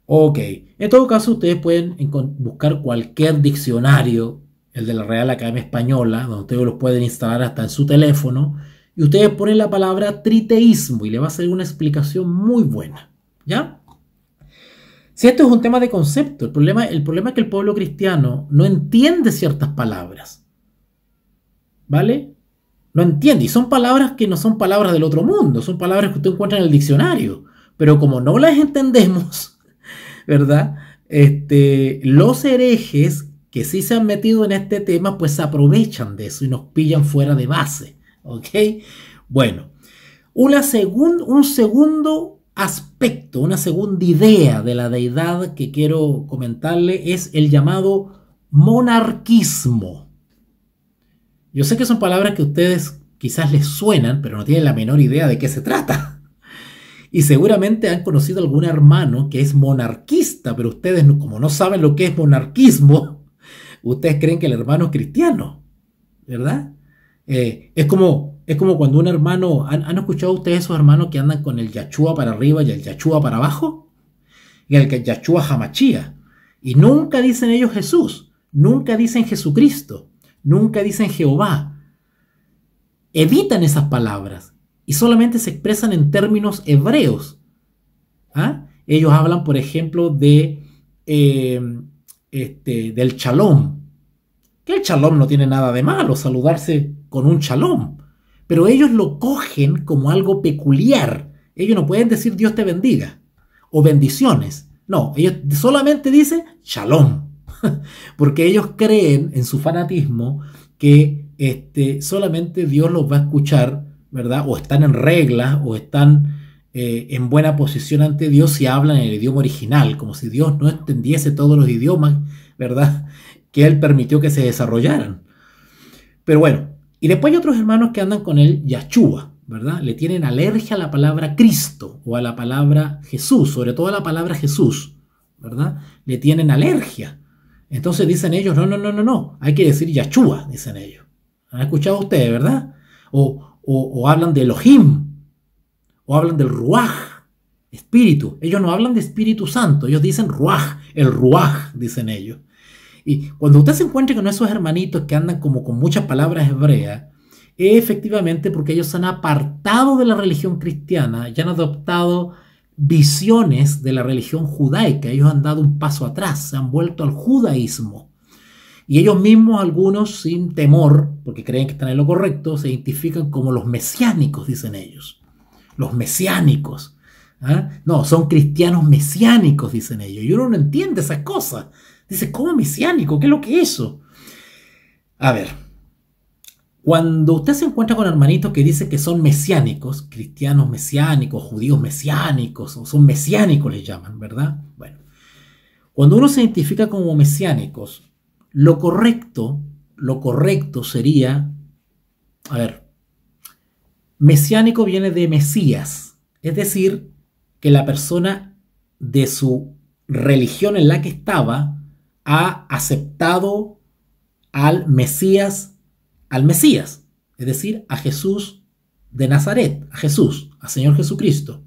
Ok, en todo caso ustedes pueden buscar cualquier diccionario, el de la Real Academia Española, donde ustedes los pueden instalar hasta en su teléfono, y ustedes ponen la palabra triteísmo y le va a salir una explicación muy buena, ¿ya? Si esto es un tema de concepto, el problema es que el pueblo cristiano no entiende ciertas palabras, ¿vale? No entiende, y son palabras que no son palabras del otro mundo, son palabras que usted encuentra en el diccionario, pero como no las entendemos, ¿verdad? Los herejes que sí se han metido en este tema, pues se aprovechan de eso y nos pillan fuera de base, ¿ok? Bueno, un segundo aspecto, una segunda idea de la deidad que quiero comentarle es el llamado monarquismo. Yo sé que son palabras que a ustedes quizás les suenan, pero no tienen la menor idea de qué se trata. Y seguramente han conocido algún hermano que es monarquista, pero ustedes, como no saben lo que es monarquismo, ustedes creen que el hermano es cristiano. ¿verdad? Es como cuando un hermano, ¿han escuchado ustedes esos hermanos que andan con el Yachúa para arriba y el Yachúa para abajo? Y el Yachúa Hamachía. Y nunca dicen ellos Jesús, nunca dicen Jesucristo, nunca dicen Jehová. Evitan esas palabras y solamente se expresan en términos hebreos. ¿Ah? Ellos hablan, por ejemplo, del shalom. Que el shalom no tiene nada de malo, saludarse con un shalom. Pero ellos lo cogen como algo peculiar. Ellos no pueden decir Dios te bendiga o bendiciones. No, ellos solamente dicen shalom. Porque ellos creen en su fanatismo que solamente Dios los va a escuchar, ¿verdad? O están en regla o están en buena posición ante Dios si hablan en el idioma original, como si Dios no entendiese todos los idiomas, ¿verdad?, que Él permitió que se desarrollaran. Pero bueno, y después hay otros hermanos que andan con el Yachúa, ¿verdad? Le tienen alergia a la palabra Cristo o a la palabra Jesús, sobre todo a la palabra Jesús, ¿verdad? Le tienen alergia. Entonces dicen ellos, no, hay que decir Yachúa, dicen ellos. ¿Han escuchado ustedes, verdad? O hablan de Elohim, o hablan del Ruaj, espíritu. Ellos no hablan de Espíritu Santo, ellos dicen Ruaj, el Ruaj, dicen ellos. Y cuando usted se encuentra con esos hermanitos que andan como con muchas palabras hebreas, es efectivamente porque ellos se han apartado de la religión cristiana y han adoptado visiones de la religión judaica. Ellos han dado un paso atrás, se han vuelto al judaísmo. Y ellos mismos, algunos sin temor, porque creen que están en lo correcto, se identifican como los mesiánicos, dicen ellos. Los mesiánicos. ¿Ah? No, son cristianos mesiánicos, dicen ellos. Y uno no entiende esas cosas. Dice, ¿cómo mesiánico? ¿Qué es lo que es eso? A ver, cuando usted se encuentra con hermanitos que dicen que son mesiánicos, cristianos mesiánicos, judíos mesiánicos, o son mesiánicos les llaman, ¿verdad? Bueno, cuando uno se identifica como mesiánicos, lo correcto sería, a ver, mesiánico viene de Mesías, es decir, que la persona de su religión en la que estaba ha aceptado al Mesías, es decir, a Jesús de Nazaret, a Jesús, al Señor Jesucristo.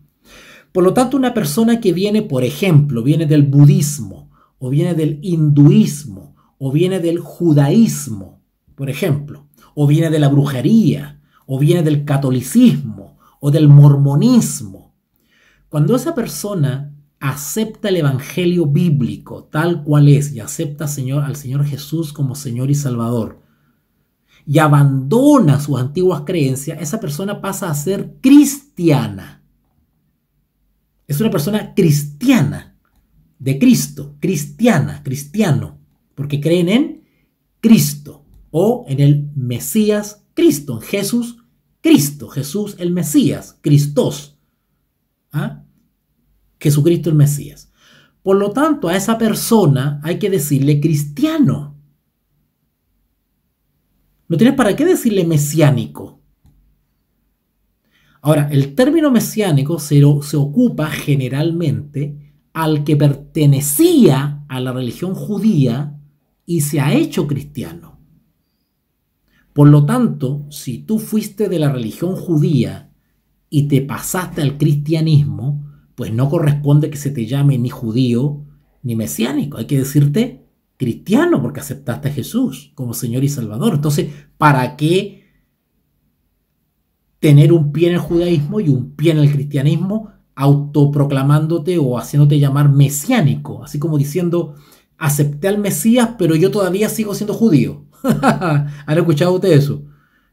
Por lo tanto, una persona que viene, por ejemplo, viene del budismo, o viene del hinduismo, o viene del judaísmo, por ejemplo, o viene de la brujería, o viene del catolicismo, o del mormonismo. Cuando esa persona acepta el evangelio bíblico tal cual es y acepta al Señor Jesús como Señor y Salvador y abandona sus antiguas creencias, esa persona pasa a ser cristiana. Es una persona cristiana, de Cristo, cristiano, porque creen en Cristo o en el Mesías Cristo, en Jesús Cristo, Jesús el Mesías, Cristos. ¿Ah? Jesucristo el Mesías. Por lo tanto, a esa persona hay que decirle cristiano. No tienes para qué decirle mesiánico. Ahora, el término mesiánico se ocupa generalmente al que pertenecía a la religión judía y se ha hecho cristiano. Por lo tanto, si tú fuiste de la religión judía y te pasaste al cristianismo, pues no corresponde que se te llame ni judío ni mesiánico. Hay que decirte cristiano porque aceptaste a Jesús como Señor y Salvador. Entonces, ¿para qué tener un pie en el judaísmo y un pie en el cristianismo autoproclamándote o haciéndote llamar mesiánico? Así como diciendo, acepté al Mesías, pero yo todavía sigo siendo judío. ¿Han escuchado ustedes eso?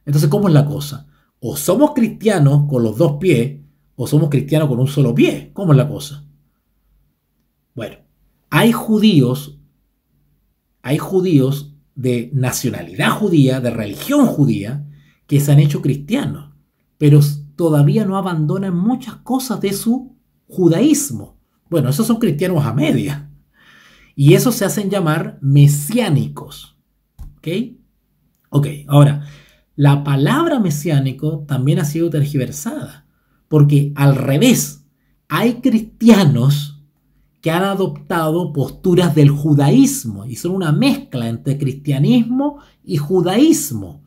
Entonces, ¿cómo es la cosa? O somos cristianos con los dos pies, o somos cristianos con un solo pie. ¿Cómo es la cosa? Bueno, hay judíos de nacionalidad judía, de religión judía, que se han hecho cristianos, pero todavía no abandonan muchas cosas de su judaísmo. Bueno, esos son cristianos a media. Y esos se hacen llamar mesiánicos. ¿Ok? Ahora, la palabra mesiánico también ha sido tergiversada. Porque al revés, hay cristianos que han adoptado posturas del judaísmo y son una mezcla entre cristianismo y judaísmo.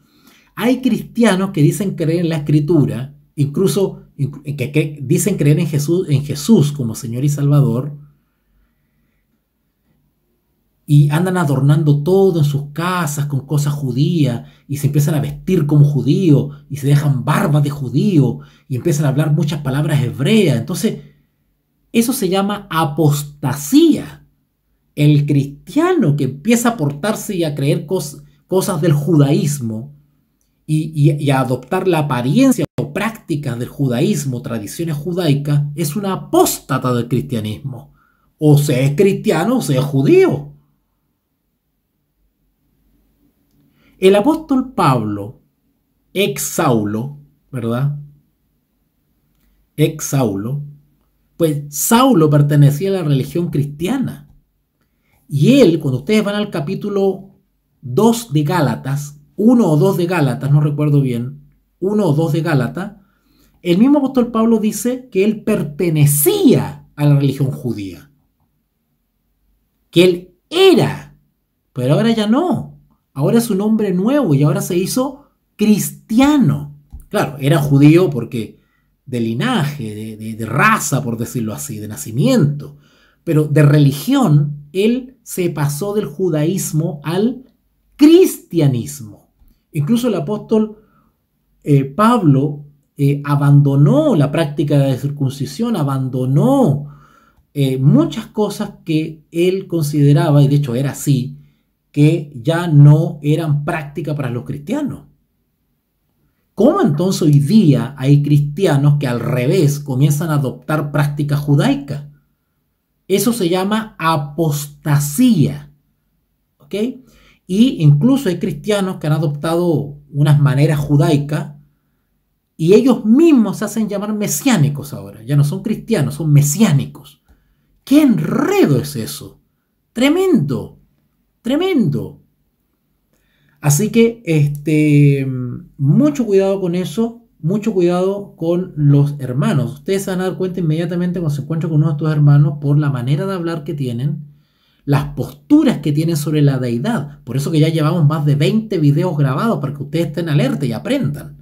hay cristianos que dicen creer en la Escritura, incluso que dicen creer en Jesús como Señor y Salvador, y andan adornando todo en sus casas con cosas judías, y se empiezan a vestir como judíos, y se dejan barbas de judío, y empiezan a hablar muchas palabras hebreas. Entonces, eso se llama apostasía. El cristiano que empieza a portarse y a creer cosas del judaísmo y a adoptar la apariencia o prácticas del judaísmo, tradiciones judaicas, es una apóstata del cristianismo. O se es cristiano o se es judío. El apóstol Pablo, ex Saulo, ¿verdad? Ex Saulo, pues Saulo pertenecía a la religión cristiana. Y él, cuando ustedes van al capítulo 2 de Gálatas, 1 o 2 de Gálatas, no recuerdo bien, 1 o 2 de Gálatas, el mismo apóstol Pablo dice que él pertenecía a la religión judía. Que él era, pero ahora ya no. Ahora es un hombre nuevo y ahora se hizo cristiano. Claro, era judío porque de linaje, de raza, por decirlo así, de nacimiento. Pero de religión, él se pasó del judaísmo al cristianismo. Incluso el apóstol Pablo abandonó la práctica de la circuncisión, abandonó muchas cosas que él consideraba, y de hecho era así, que ya no eran práctica para los cristianos. ¿Cómo entonces hoy día hay cristianos que al revés comienzan a adoptar prácticas judaicas? Eso se llama apostasía. ¿Ok? Y incluso hay cristianos que han adoptado unas maneras judaicas y ellos mismos se hacen llamar mesiánicos ahora. Ya no son cristianos, son mesiánicos. ¡Qué enredo es eso! ¡Tremendo! ¡Tremendo! Así que mucho cuidado con eso, mucho cuidado con los hermanos. Ustedes se van a dar cuenta inmediatamente cuando se encuentran con uno de estos hermanos por la manera de hablar que tienen, las posturas que tienen sobre la deidad. Por eso que ya llevamos más de 20 videos grabados para que ustedes estén alerta y aprendan.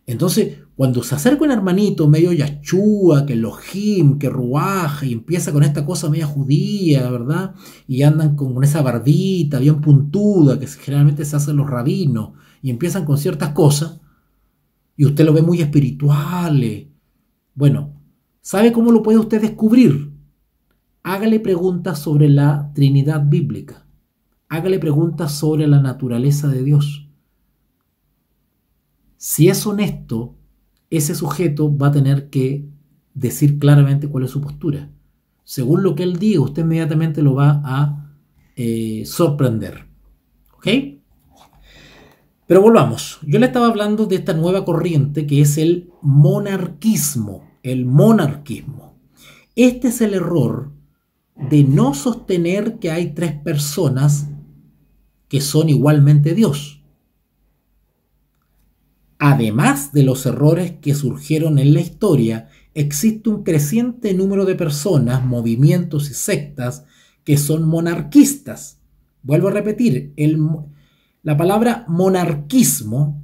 Entonces, cuando se acerca un hermanito medio yachúa, que Elohim, que Ruaj, y empieza con esta cosa media judía, ¿verdad? Y andan con esa barbita bien puntuda que generalmente se hacen los rabinos, y empiezan con ciertas cosas, y usted lo ve muy espiritual. Bueno, ¿sabe cómo lo puede usted descubrir? Hágale preguntas sobre la Trinidad bíblica. Hágale preguntas sobre la naturaleza de Dios. Si es honesto, ese sujeto va a tener que decir claramente cuál es su postura. Según lo que él diga, usted inmediatamente lo va a sorprender. ¿Ok? Pero volvamos. Yo le estaba hablando de esta nueva corriente que es el monarquismo. El monarquismo. Este es el error de no sostener que hay tres personas que son igualmente Dios. Además de los errores que surgieron en la historia, existe un creciente número de personas, movimientos y sectas que son monarquistas. Vuelvo a repetir, la palabra monarquismo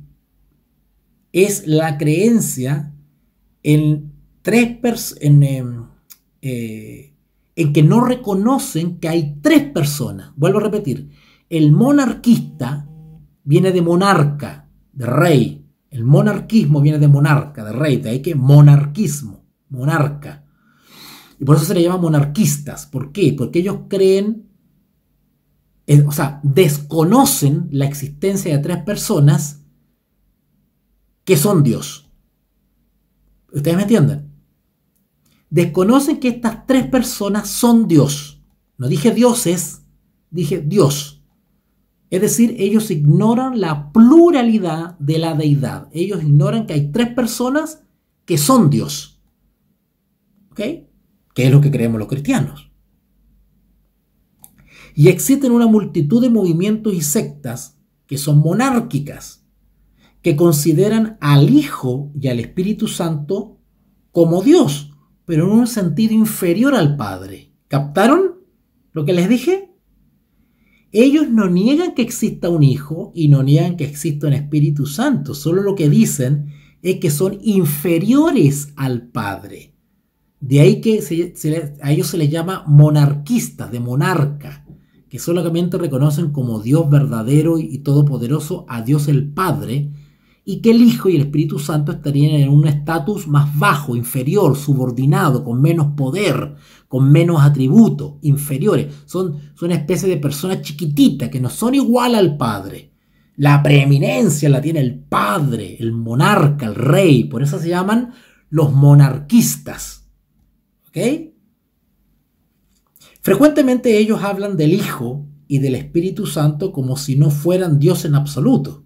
es la creencia en que no reconocen que hay tres personas. Vuelvo a repetir, el monarquista viene de monarca, de rey. El monarquismo viene de monarca, de rey, de ahí que monarquismo, monarca. Y por eso se le llama monarquistas. ¿Por qué? Porque ellos creen, desconocen la existencia de tres personas que son Dios. ¿Ustedes me entienden? Desconocen que estas tres personas son Dios. No dije dioses, dije Dios. Es decir, ellos ignoran la pluralidad de la deidad. Ellos ignoran que hay tres personas que son Dios. ¿Ok? Que es lo que creemos los cristianos. Y existen una multitud de movimientos y sectas que son monárquicas, que consideran al Hijo y al Espíritu Santo como Dios, pero en un sentido inferior al Padre. ¿Captaron lo que les dije? Ellos no niegan que exista un Hijo y no niegan que exista un Espíritu Santo. Solo lo que dicen es que son inferiores al Padre. De ahí que a ellos se les llama monarquistas, de monarca, que solamente reconocen como Dios verdadero y todopoderoso a Dios el Padre, y que el Hijo y el Espíritu Santo estarían en un estatus más bajo, inferior, subordinado, con menos poder, con menos atributos, inferiores. Son una especie de personas chiquititas que no son igual al Padre. La preeminencia la tiene el Padre, el monarca, el rey. Por eso se llaman los monarquistas. ¿Ok? Frecuentemente ellos hablan del Hijo y del Espíritu Santo como si no fueran Dios en absoluto.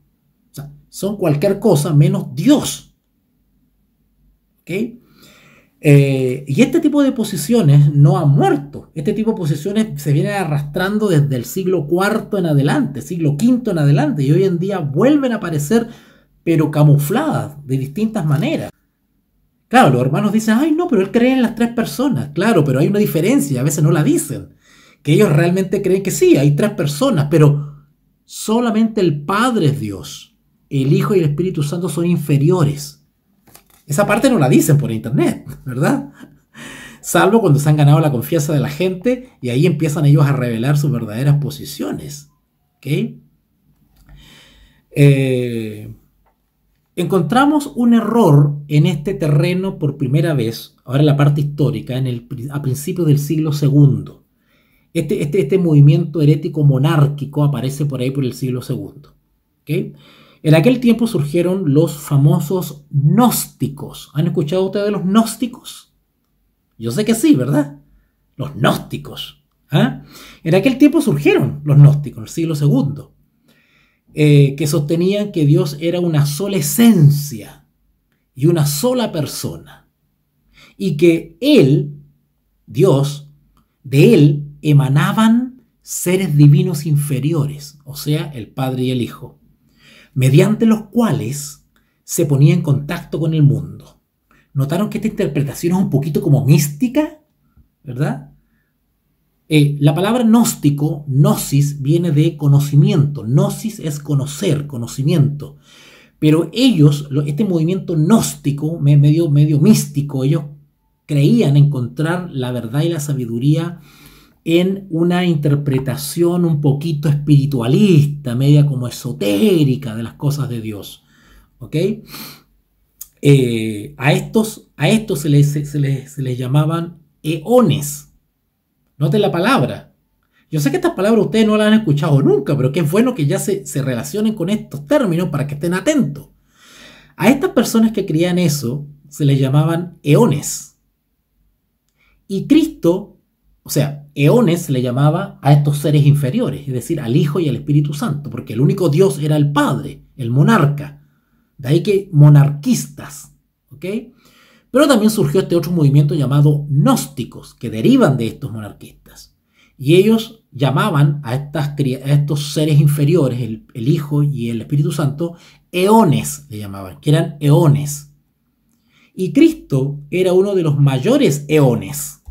O sea, son cualquier cosa menos Dios. ¿Ok? Y este tipo de posiciones no ha muerto. Este tipo de posiciones se vienen arrastrando desde el siglo IV en adelante, siglo V en adelante, y hoy en día vuelven a aparecer, pero camufladas de distintas maneras. Claro, los hermanos dicen, ay no, pero él cree en las tres personas. Claro, pero hay una diferencia, a veces no la dicen. Que ellos realmente creen que sí, hay tres personas, pero solamente el Padre es Dios. El Hijo y el Espíritu Santo son inferiores. Esa parte no la dicen por internet, ¿verdad? Salvo cuando se han ganado la confianza de la gente y ahí empiezan ellos a revelar sus verdaderas posiciones. ¿Ok? Encontramos un error en este terreno por primera vez, ahora en la parte histórica, a principios del siglo II. Este movimiento herético monárquico aparece por ahí por el siglo II. ¿Okay? En aquel tiempo surgieron los famosos gnósticos. ¿Han escuchado ustedes de los gnósticos? Yo sé que sí, ¿verdad? Los gnósticos. ¿Ah? En aquel tiempo surgieron los gnósticos, en el siglo II. Que sostenían que Dios era una sola esencia y una sola persona. Y que Él, Dios, de Él emanaban seres divinos inferiores, o sea, el Padre y el Hijo, mediante los cuales se ponía en contacto con el mundo. ¿Notaron que esta interpretación es un poquito como mística? ¿Verdad? La palabra gnóstico, gnosis, viene de conocimiento. Gnosis es conocer, conocimiento. Pero ellos, este movimiento gnóstico, medio místico, ellos creían encontrar la verdad y la sabiduría en una interpretación un poquito espiritualista, media como esotérica de las cosas de Dios. ¿Ok? A estos se les llamaban eones. Noten la palabra. Yo sé que estas palabras ustedes no las han escuchado nunca, pero que es bueno que ya se relacionen con estos términos para que estén atentos. A estas personas que creían eso se les llamaban eones. Y Cristo, o sea, eones se le llamaba a estos seres inferiores, es decir, al Hijo y al Espíritu Santo, porque el único Dios era el Padre, el monarca. De ahí que monarquistas, ¿ok? Pero también surgió este otro movimiento llamado gnósticos, que derivan de estos monarquistas. Y ellos llamaban a estos seres inferiores, el Hijo y el Espíritu Santo, eones, le llamaban, que eran eones. Y Cristo era uno de los mayores eones.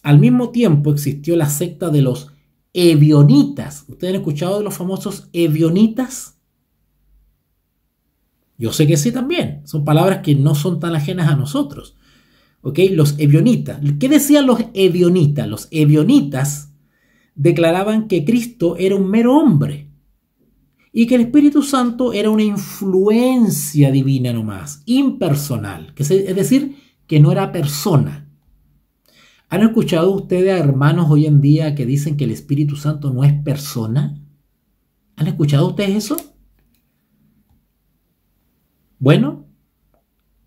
Al mismo tiempo existió la secta de los ebionitas. ¿Ustedes han escuchado de los famosos ebionitas? Yo sé que sí también. Son palabras que no son tan ajenas a nosotros. ¿Ok? Los ebionitas. ¿Qué decían los ebionitas? Los ebionitas declaraban que Cristo era un mero hombre y que el Espíritu Santo era una influencia divina nomás, impersonal. Es decir, que no era persona. ¿Han escuchado ustedes a hermanos hoy en día que dicen que el Espíritu Santo no es persona? ¿Han escuchado ustedes eso? Bueno,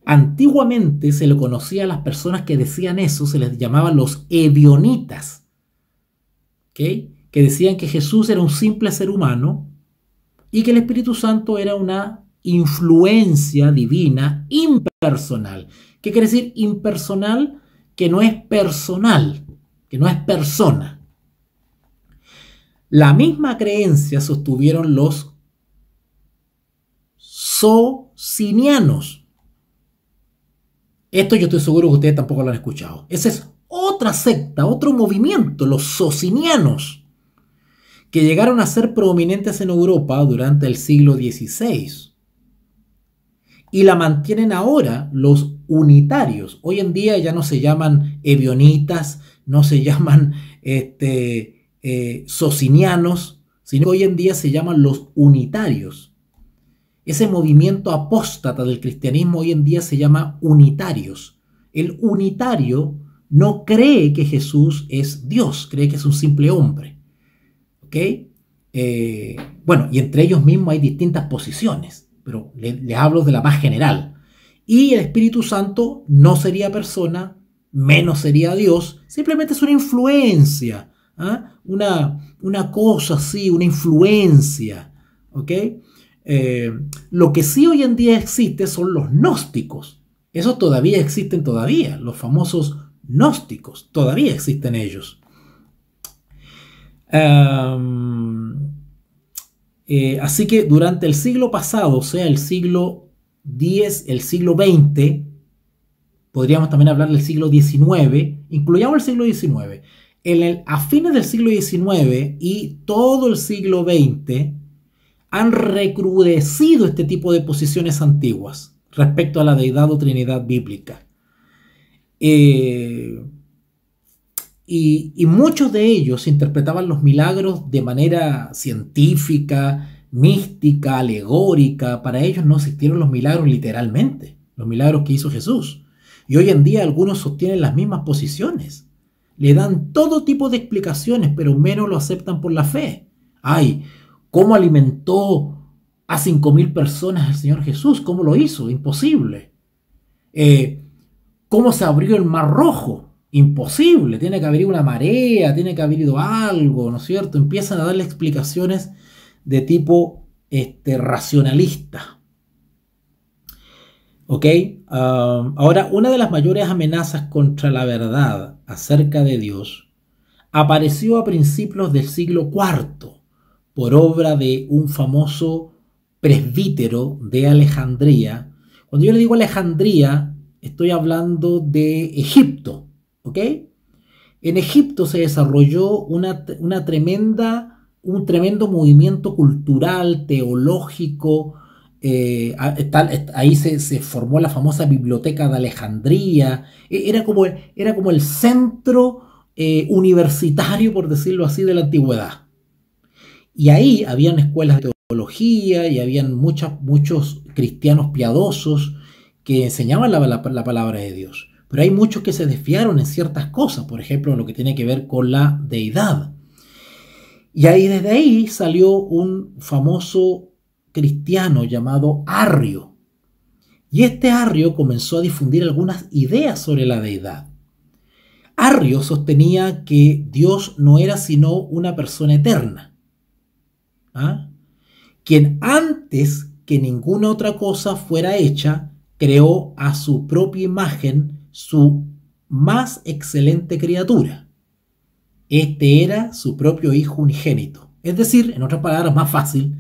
antiguamente se le conocía a las personas que decían eso, se les llamaban los ebionitas, ¿okay? Que decían que Jesús era un simple ser humano y que el Espíritu Santo era una influencia divina impersonal. ¿Qué quiere decir impersonal? Que no es personal, que no es persona. La misma creencia sostuvieron los socinianos. Esto yo estoy seguro que ustedes tampoco lo han escuchado. Esa es otra secta, otro movimiento, los socinianos, que llegaron a ser prominentes en Europa durante el siglo XVI y la mantienen ahora los unitarios. Hoy en día ya no se llaman ebionitas, no se llaman socinianos, sino que hoy en día se llaman los unitarios. Ese movimiento apóstata del cristianismo hoy en día se llama unitarios. El unitario no cree que Jesús es Dios, cree que es un simple hombre. ¿Ok? Bueno, y entre ellos mismos hay distintas posiciones, pero les hablo de la más general. Y el Espíritu Santo no sería persona, menos sería Dios, simplemente es una influencia, ¿ah? Una cosa así, una influencia. ¿Ok? Lo que sí hoy en día existe son los gnósticos. Esos todavía existen todavía, los famosos gnósticos, todavía existen ellos. Así que durante el siglo pasado, o sea, el siglo X, el siglo XX, podríamos también hablar del siglo XIX, incluyamos el siglo XIX, a fines del siglo XIX y todo el siglo XX han recrudecido este tipo de posiciones antiguas respecto a la deidad o trinidad bíblica. Y muchos de ellos interpretaban los milagros de manera científica, mística, alegórica. Para ellos no existieron los milagros literalmente, los milagros que hizo Jesús. Y hoy en día algunos sostienen las mismas posiciones. Le dan todo tipo de explicaciones, pero menos lo aceptan por la fe. Ay, ¿cómo alimentó a 5.000 personas el Señor Jesús? ¿Cómo lo hizo? Imposible. ¿Cómo se abrió el Mar Rojo? Imposible. Tiene que haber ido una marea, tiene que haber ido algo, ¿no es cierto? Empiezan a darle explicaciones de tipo racionalista. ¿Ok? Ahora, una de las mayores amenazas contra la verdad acerca de Dios apareció a principios del siglo IV por obra de un famoso presbítero de Alejandría. Cuando yo le digo Alejandría, estoy hablando de Egipto, ¿ok? En Egipto se desarrolló un tremendo movimiento cultural, teológico. Ahí se formó la famosa Biblioteca de Alejandría. Era como el centro universitario, por decirlo así, de la antigüedad. Y ahí habían escuelas de teología y habían muchos cristianos piadosos que enseñaban la palabra de Dios. Pero hay muchos que se desviaron en ciertas cosas, por ejemplo, en lo que tiene que ver con la deidad. Y desde ahí salió un famoso cristiano llamado Arrio. Y este Arrio comenzó a difundir algunas ideas sobre la deidad. Arrio sostenía que Dios no era sino una persona eterna, quien antes que ninguna otra cosa fuera hecha, creó a su propia imagen su más excelente criatura. Este era su propio hijo unigénito. Es decir, en otras palabras más fácil,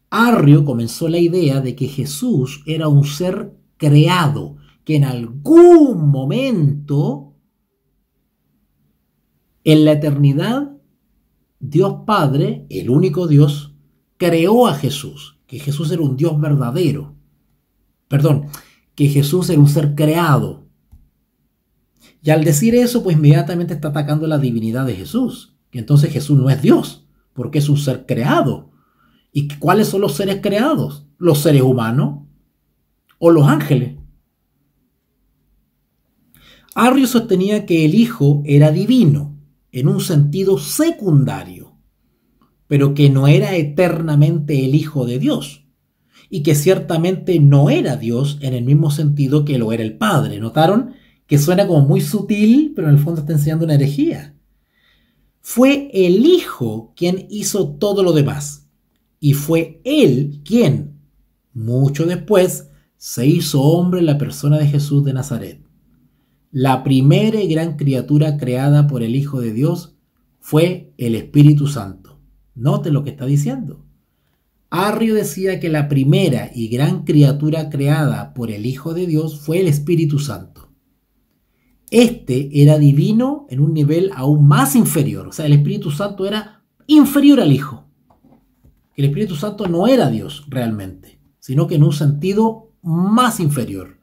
Arrio comenzó la idea de que Jesús era un ser creado, que en algún momento, en la eternidad, Dios Padre, el único Dios, creó a Jesús, que Jesús era un Dios verdadero. Perdón, que Jesús era un ser creado. Y al decir eso, pues inmediatamente está atacando la divinidad de Jesús, que entonces Jesús no es Dios, porque es un ser creado. ¿Y cuáles son los seres creados? ¿Los seres humanos o los ángeles? Arrio sostenía que el Hijo era divino, en un sentido secundario, pero que no era eternamente el Hijo de Dios, y que ciertamente no era Dios en el mismo sentido que lo era el Padre. ¿Notaron? Que suena como muy sutil, pero en el fondo está enseñando una herejía. Fue el Hijo quien hizo todo lo demás, y fue Él quien, mucho después, se hizo hombre en la persona de Jesús de Nazaret. La primera y gran criatura creada por el Hijo de Dios fue el Espíritu Santo. Note lo que está diciendo. Arrio decía que la primera y gran criatura creada por el Hijo de Dios fue el Espíritu Santo. Este era divino en un nivel aún más inferior. O sea, el Espíritu Santo era inferior al Hijo. El Espíritu Santo no era Dios realmente, sino que en un sentido más inferior.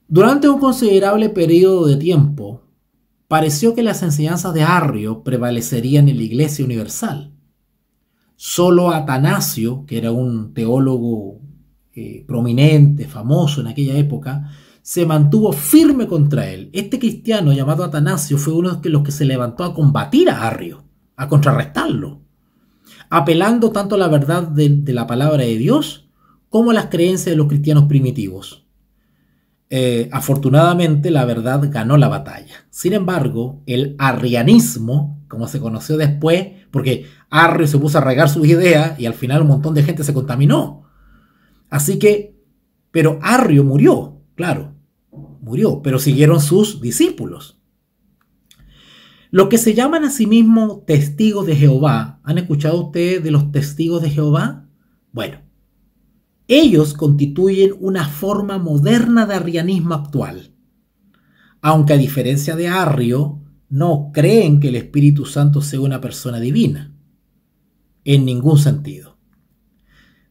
Durante un considerable periodo de tiempo, pareció que las enseñanzas de Arrio prevalecerían en la Iglesia Universal. Solo Atanasio, que era un teólogo prominente, famoso en aquella época, se mantuvo firme contra él. Este cristiano llamado Atanasio fue uno de los que se levantó a combatir a Arrio, a contrarrestarlo, apelando tanto a la verdad de la palabra de Dios como a las creencias de los cristianos primitivos. Afortunadamente la verdad ganó la batalla. Sin embargo, el arrianismo, como se conoció después, porque Arrio se puso a regar sus ideas y al final un montón de gente se contaminó. Así que, pero Arrio murió, claro, murió, pero siguieron sus discípulos. Los que se llaman a sí mismos testigos de Jehová, ¿han escuchado ustedes de los testigos de Jehová? Bueno, ellos constituyen una forma moderna de arrianismo actual, aunque a diferencia de Arrio, no creen que el Espíritu Santo sea una persona divina, en ningún sentido.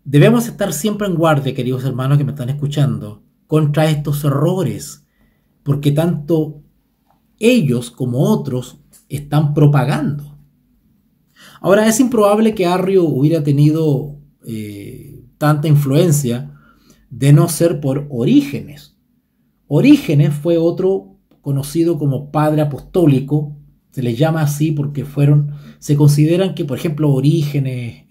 Debemos estar siempre en guardia, queridos hermanos que me están escuchando, contra estos errores, porque tanto ellos como otros están propagando. Ahora, es improbable que Arrio hubiera tenido tanta influencia de no ser por Orígenes. Orígenes fue otro conocido como padre apostólico, se les llama así porque se consideran que, por ejemplo, Orígenes,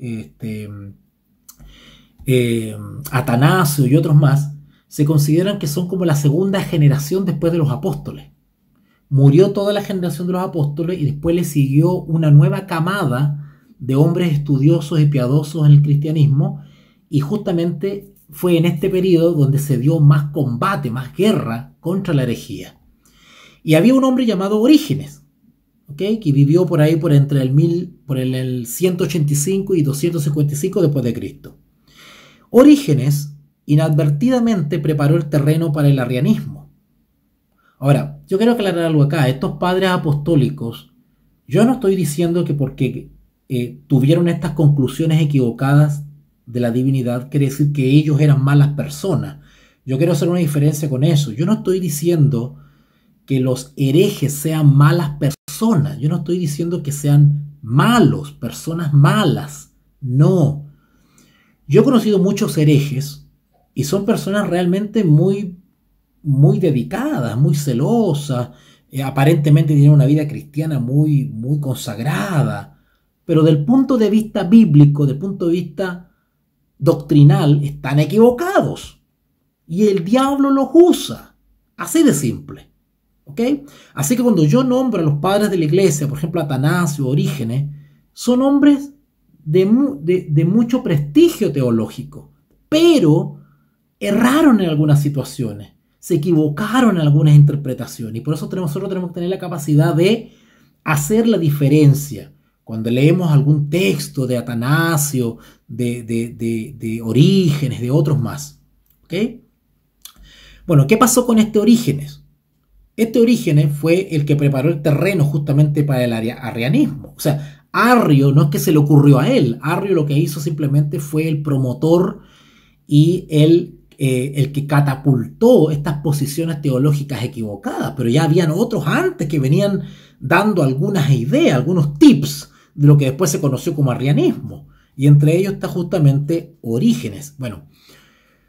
Atanasio y otros más, se consideran que son como la segunda generación después de los apóstoles. Murió toda la generación de los apóstoles y después le siguió una nueva camada de hombres estudiosos y piadosos en el cristianismo, y justamente fue en este periodo donde se dio más combate, más guerra contra la herejía. Y había un hombre llamado Orígenes, ¿okay?, que vivió por ahí por el 185 y 255 después de Cristo. Orígenes inadvertidamente preparó el terreno para el arrianismo. Ahora, yo quiero aclarar algo acá. Estos padres apostólicos, yo no estoy diciendo que porque tuvieron estas conclusiones equivocadas de la divinidad quiere decir que ellos eran malas personas. Yo quiero hacer una diferencia con eso. Yo no estoy diciendo que los herejes sean malas personas. Yo no estoy diciendo que sean malos, personas malas. No. Yo he conocido muchos herejes y son personas realmente muy, muy dedicadas, muy celosas. Aparentemente tienen una vida cristiana muy, muy consagrada. Pero del punto de vista bíblico, del punto de vista doctrinal, están equivocados. Y el diablo los usa. Así de simple. ¿Ok? Así que cuando yo nombro a los padres de la iglesia, por ejemplo Atanasio, Orígenes, son hombres de mucho prestigio teológico, pero erraron en algunas situaciones, se equivocaron en algunas interpretaciones, y por eso nosotros tenemos que tener la capacidad de hacer la diferencia. Cuando leemos algún texto de Atanasio, de Orígenes, de otros más. ¿Ok? Bueno, ¿qué pasó con este Orígenes? Este Orígenes fue el que preparó el terreno justamente para el arrianismo. O sea, Arrio no es que se le ocurrió a él. Arrio lo que hizo simplemente fue el promotor y el que catapultó estas posiciones teológicas equivocadas. Pero ya habían otros antes que venían dando algunas ideas, algunos tips de lo que después se conoció como arrianismo. Y entre ellos está justamente Orígenes. Bueno,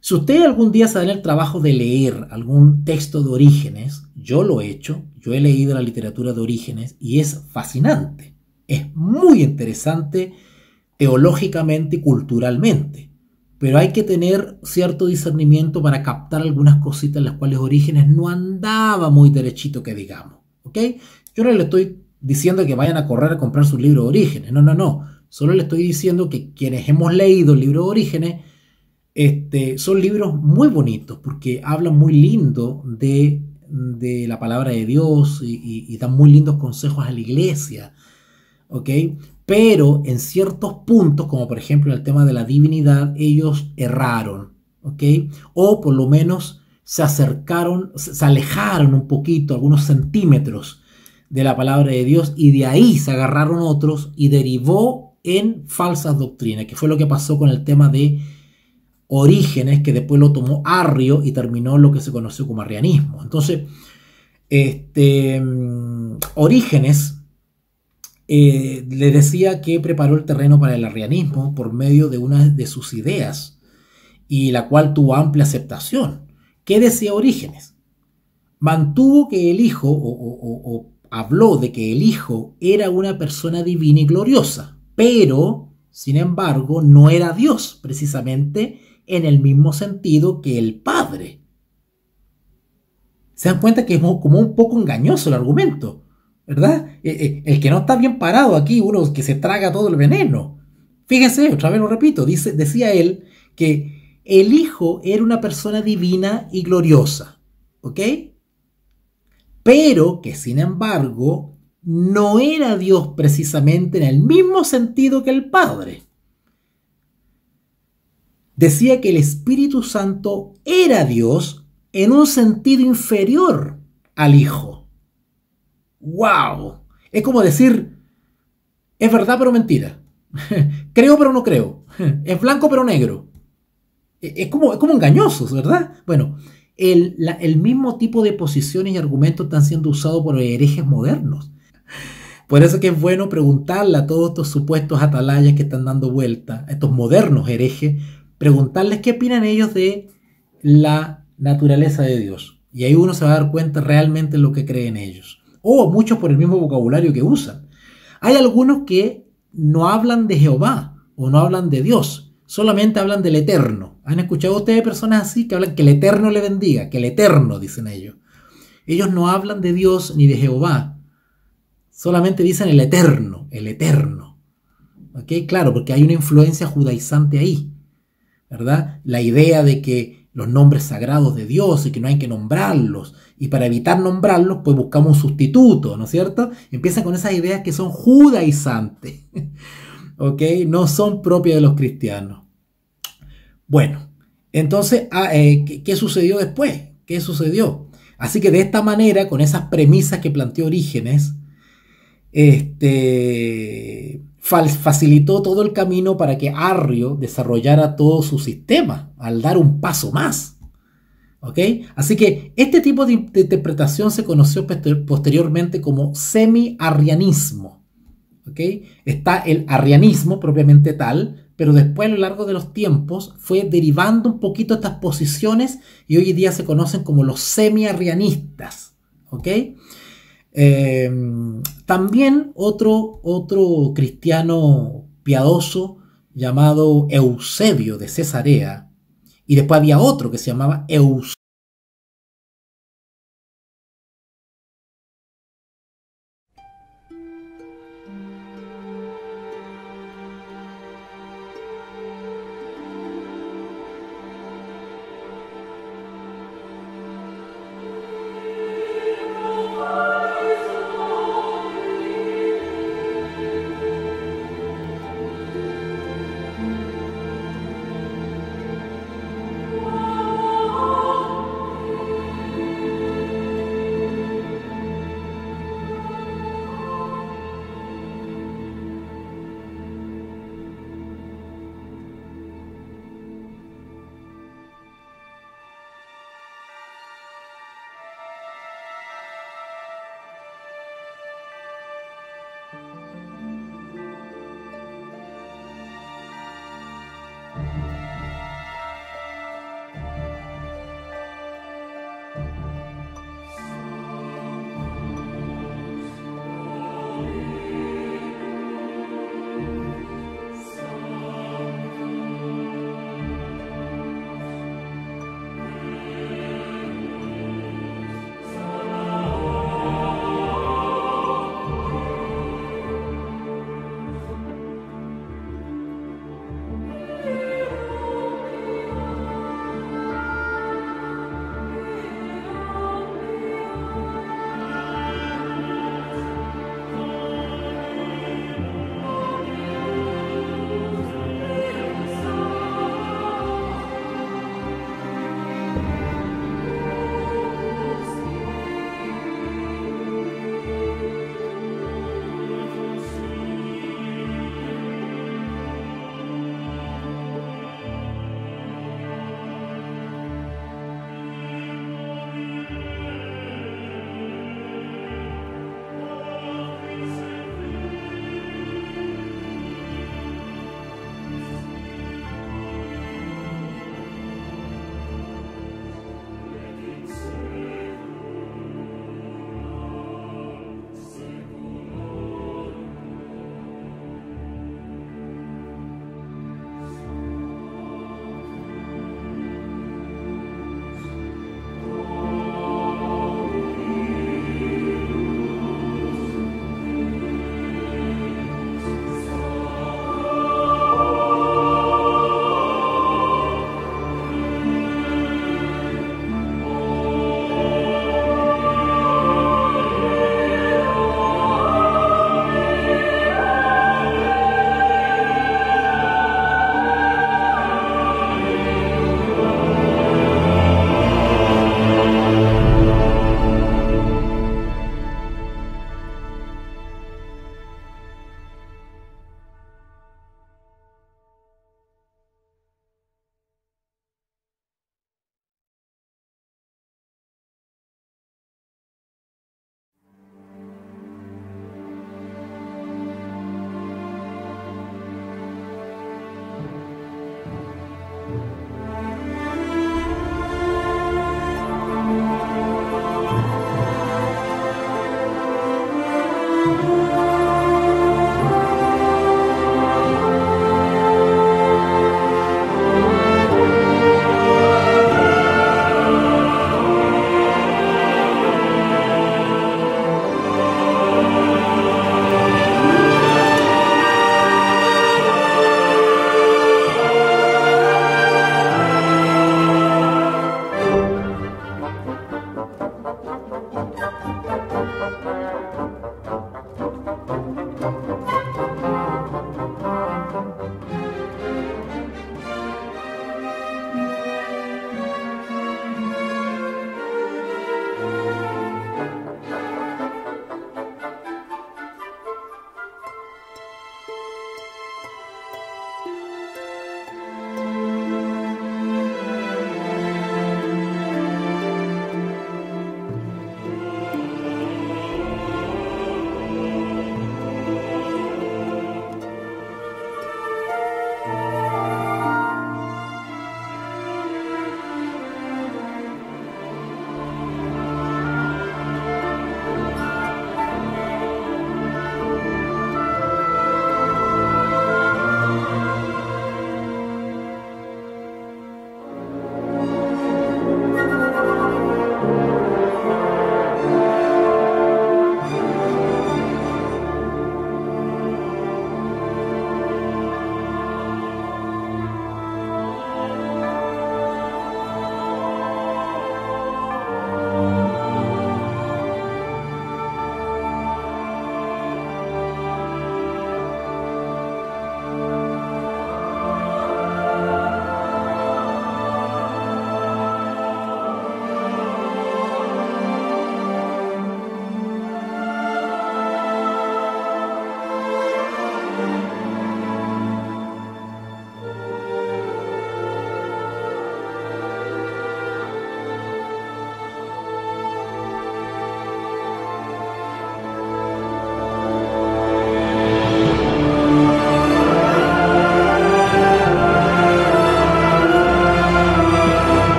si ustedes algún día se dan el trabajo de leer algún texto de Orígenes, yo lo he hecho, yo he leído la literatura de Orígenes y es fascinante. Es muy interesante teológicamente y culturalmente. Pero hay que tener cierto discernimiento para captar algunas cositas en las cuales Orígenes no andaba muy derechito, que digamos. ¿Ok? Yo no le estoy diciendo que vayan a correr a comprar sus libros de Orígenes. No, no, no. Solo le estoy diciendo que quienes hemos leído el libro de Orígenes son libros muy bonitos porque hablan muy lindo de la palabra de Dios y dan muy lindos consejos a la iglesia. ¿Ok? Pero en ciertos puntos, como por ejemplo en el tema de la divinidad, ellos erraron. ¿Ok? O por lo menos se alejaron un poquito, algunos centímetros, de la palabra de Dios, y de ahí se agarraron otros y derivó en falsas doctrinas, que fue lo que pasó con el tema de Orígenes, que después lo tomó Arrio y terminó lo que se conoció como arrianismo. Entonces, Orígenes le decía que preparó el terreno para el arrianismo por medio de una de sus ideas, y la cual tuvo amplia aceptación. ¿Qué decía Orígenes? Mantuvo que el Hijo, o habló de que el Hijo era una persona divina y gloriosa, pero, sin embargo, no era Dios, precisamente en el mismo sentido que el Padre. Se dan cuenta que es como un poco engañoso el argumento, ¿verdad? El que no está bien parado aquí, uno que se traga todo el veneno. Fíjense, otra vez lo repito, decía él que el Hijo era una persona divina y gloriosa, ¿ok? Pero que, sin embargo, no era Dios precisamente en el mismo sentido que el Padre. Decía que el Espíritu Santo era Dios en un sentido inferior al Hijo. ¡Wow! Es como decir, es verdad pero mentira. Creo pero no creo. Es blanco pero negro. Es como engañosos, ¿verdad? Bueno, el mismo tipo de posiciones y argumentos están siendo usados por herejes modernos. Por eso que es bueno preguntarle a todos estos supuestos atalayas que están dando vuelta, a estos modernos herejes, preguntarles qué opinan ellos de la naturaleza de Dios. Y ahí uno se va a dar cuenta realmente en lo que creen ellos. O muchos por el mismo vocabulario que usan. Hay algunos que no hablan de Jehová o no hablan de Dios, solamente hablan del Eterno. ¿Han escuchado ustedes personas así que hablan que el Eterno le bendiga? Que el Eterno, dicen ellos. Ellos no hablan de Dios ni de Jehová, solamente dicen el Eterno, el Eterno. ¿Ok? Claro, porque hay una influencia judaizante ahí, ¿verdad? La idea de que los nombres sagrados de Dios y que no hay que nombrarlos, y para evitar nombrarlos pues buscamos un sustituto, ¿no es cierto? Empiezan con esas ideas que son judaizantes, ¿ok? No son propias de los cristianos. Bueno, entonces, ¿qué sucedió después? ¿Qué sucedió? Así que de esta manera, con esas premisas que planteó Orígenes, facilitó todo el camino para que Arrio desarrollara todo su sistema al dar un paso más. ¿Ok? Así que este tipo de interpretación se conoció posteriormente como semi-arrianismo. ¿Ok? Está el arrianismo propiamente tal, pero después a lo largo de los tiempos fue derivando un poquito estas posiciones y hoy en día se conocen como los semi-arrianistas. ¿Ok? También otro cristiano piadoso llamado Eusebio de Cesarea, y después había otro que se llamaba Eusebio.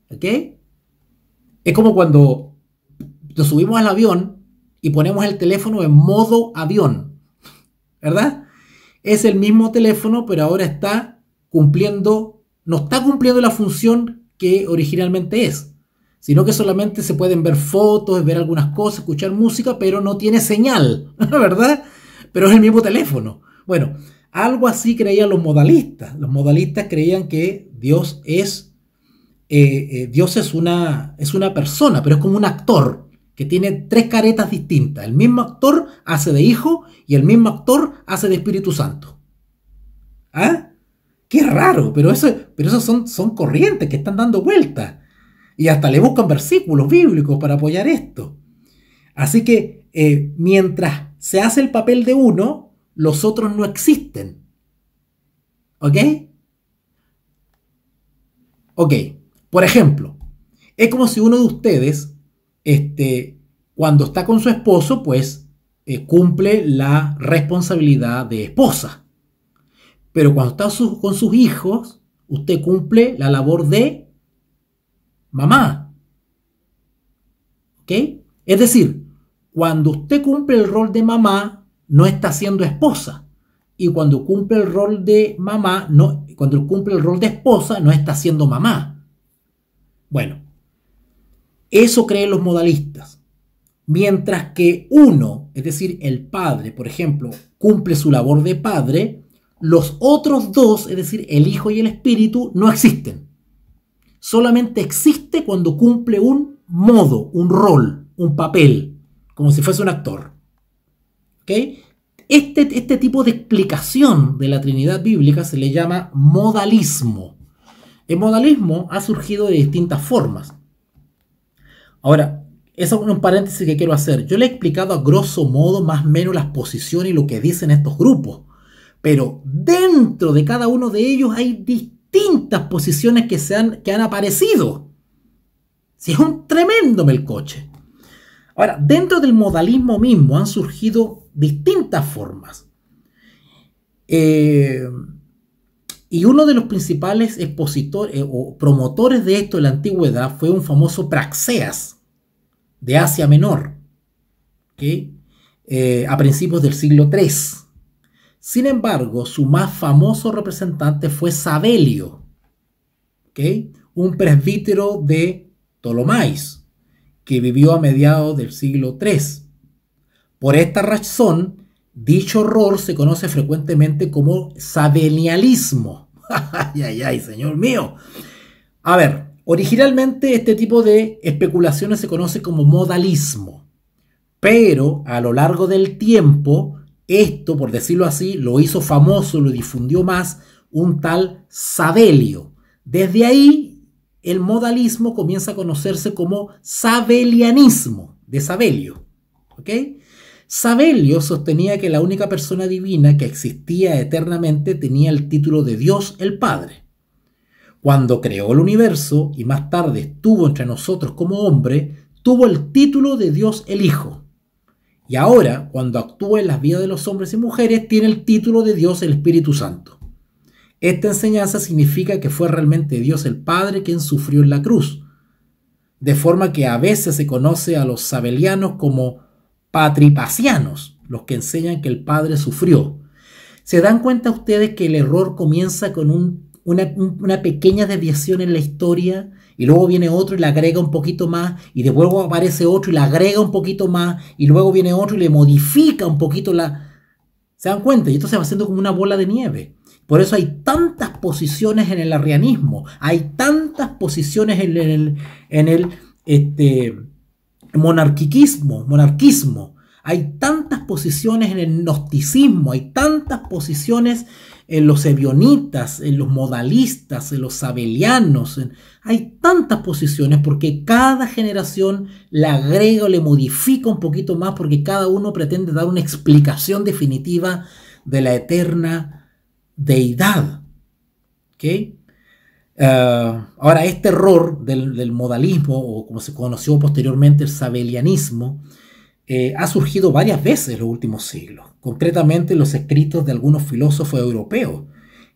¿Ok? Es como cuando nos subimos al avión y ponemos el teléfono en modo avión, ¿verdad? Es el mismo teléfono, pero ahora no está cumpliendo la función que originalmente es, sino que solamente se pueden ver fotos, ver algunas cosas, escuchar música, pero no tiene señal, ¿verdad? Pero es el mismo teléfono. Bueno, algo así creían los modalistas. Los modalistas creían que Dios es una persona, pero es como un actor que tiene 3 caretas distintas. El mismo actor hace de Hijo y el mismo actor hace de Espíritu Santo. ¿Ah? Qué raro, pero esos son corrientes que están dando vueltas. Y hasta le buscan versículos bíblicos para apoyar esto. Así que mientras se hace el papel de uno, los otros no existen. ¿Ok? Ok. Por ejemplo, es como si uno de ustedes, cuando está con su esposo, pues cumple la responsabilidad de esposa. Pero cuando está con sus hijos, usted cumple la labor de mamá. ¿Ok? Es decir, cuando usted cumple el rol de mamá, no está siendo esposa. Y cuando cumple el rol de mamá, cuando cumple el rol de esposa, no está siendo mamá. Bueno, eso creen los modalistas. Mientras que uno, es decir, el padre, por ejemplo, cumple su labor de padre, los otros dos, es decir, el Hijo y el Espíritu, no existen. Solamente existe cuando cumple un modo, un rol, un papel, como si fuese un actor. ¿Ok? Este tipo de explicación de la Trinidad bíblica se le llama modalismo. El modalismo ha surgido de distintas formas. Ahora, eso es un paréntesis que quiero hacer. Yo le he explicado a grosso modo más o menos las posiciones y lo que dicen estos grupos. Pero dentro de cada uno de ellos hay distintas posiciones que han aparecido. Sí, es un tremendo melcoche. Ahora, dentro del modalismo mismo han surgido distintas formas. Y uno de los principales expositores o promotores de esto en la antigüedad fue un famoso Praxeas de Asia Menor, ¿okay? A principios del siglo III. Sin embargo, su más famoso representante fue Sabelio, ¿okay? Un presbítero de Ptolomais, que vivió a mediados del siglo III. Por esta razón, dicho error se conoce frecuentemente como sabelianismo. ¡Ay, ay, ay, señor mío! A ver, originalmente este tipo de especulaciones se conoce como modalismo, pero a lo largo del tiempo, esto, por decirlo así, lo hizo famoso, lo difundió más un tal Sabelio. Desde ahí, el modalismo comienza a conocerse como sabelianismo, de Sabelio. ¿Ok? Sabelio sostenía que la única persona divina que existía eternamente tenía el título de Dios el Padre. Cuando creó el universo y más tarde estuvo entre nosotros como hombre, tuvo el título de Dios el Hijo. Y ahora, cuando actúa en las vidas de los hombres y mujeres, tiene el título de Dios el Espíritu Santo. Esta enseñanza significa que fue realmente Dios el Padre quien sufrió en la cruz, de forma que a veces se conoce a los sabelianos como patripasianos, los que enseñan que el Padre sufrió. ¿Se dan cuenta ustedes que el error comienza con una pequeña desviación en la historia y luego viene otro y le agrega un poquito más y luego aparece otro y le agrega un poquito más y luego viene otro y le modifica un poquito la... ¿Se dan cuenta? Y esto se va haciendo como una bola de nieve. Por eso hay tantas posiciones en el arrianismo, hay tantas posiciones en el monarquismo, hay tantas posiciones en el gnosticismo, hay tantas posiciones en los ebionitas, en los modalistas, en los sabelianos, hay tantas posiciones porque cada generación le agrega o le modifica un poquito más porque cada uno pretende dar una explicación definitiva de la eterna deidad. ¿Okay? Ahora, este error del modalismo, o como se conoció posteriormente el sabelianismo, ha surgido varias veces en los últimos siglos, concretamente en los escritos de algunos filósofos europeos,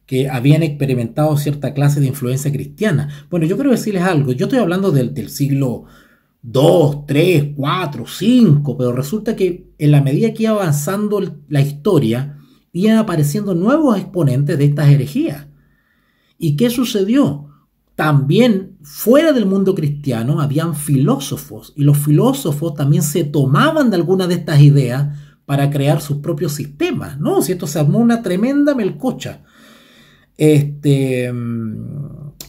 que habían experimentado cierta clase de influencia cristiana. Bueno, yo quiero decirles algo, yo estoy hablando del siglo II, III, IV, V, pero resulta que en la medida que iba avanzando la historia, iban apareciendo nuevos exponentes de estas herejías. ¿Y qué sucedió? También fuera del mundo cristiano habían filósofos, y los filósofos también se tomaban de algunas de estas ideas para crear sus propios sistemas, ¿no? Si esto se armó una tremenda melcocha.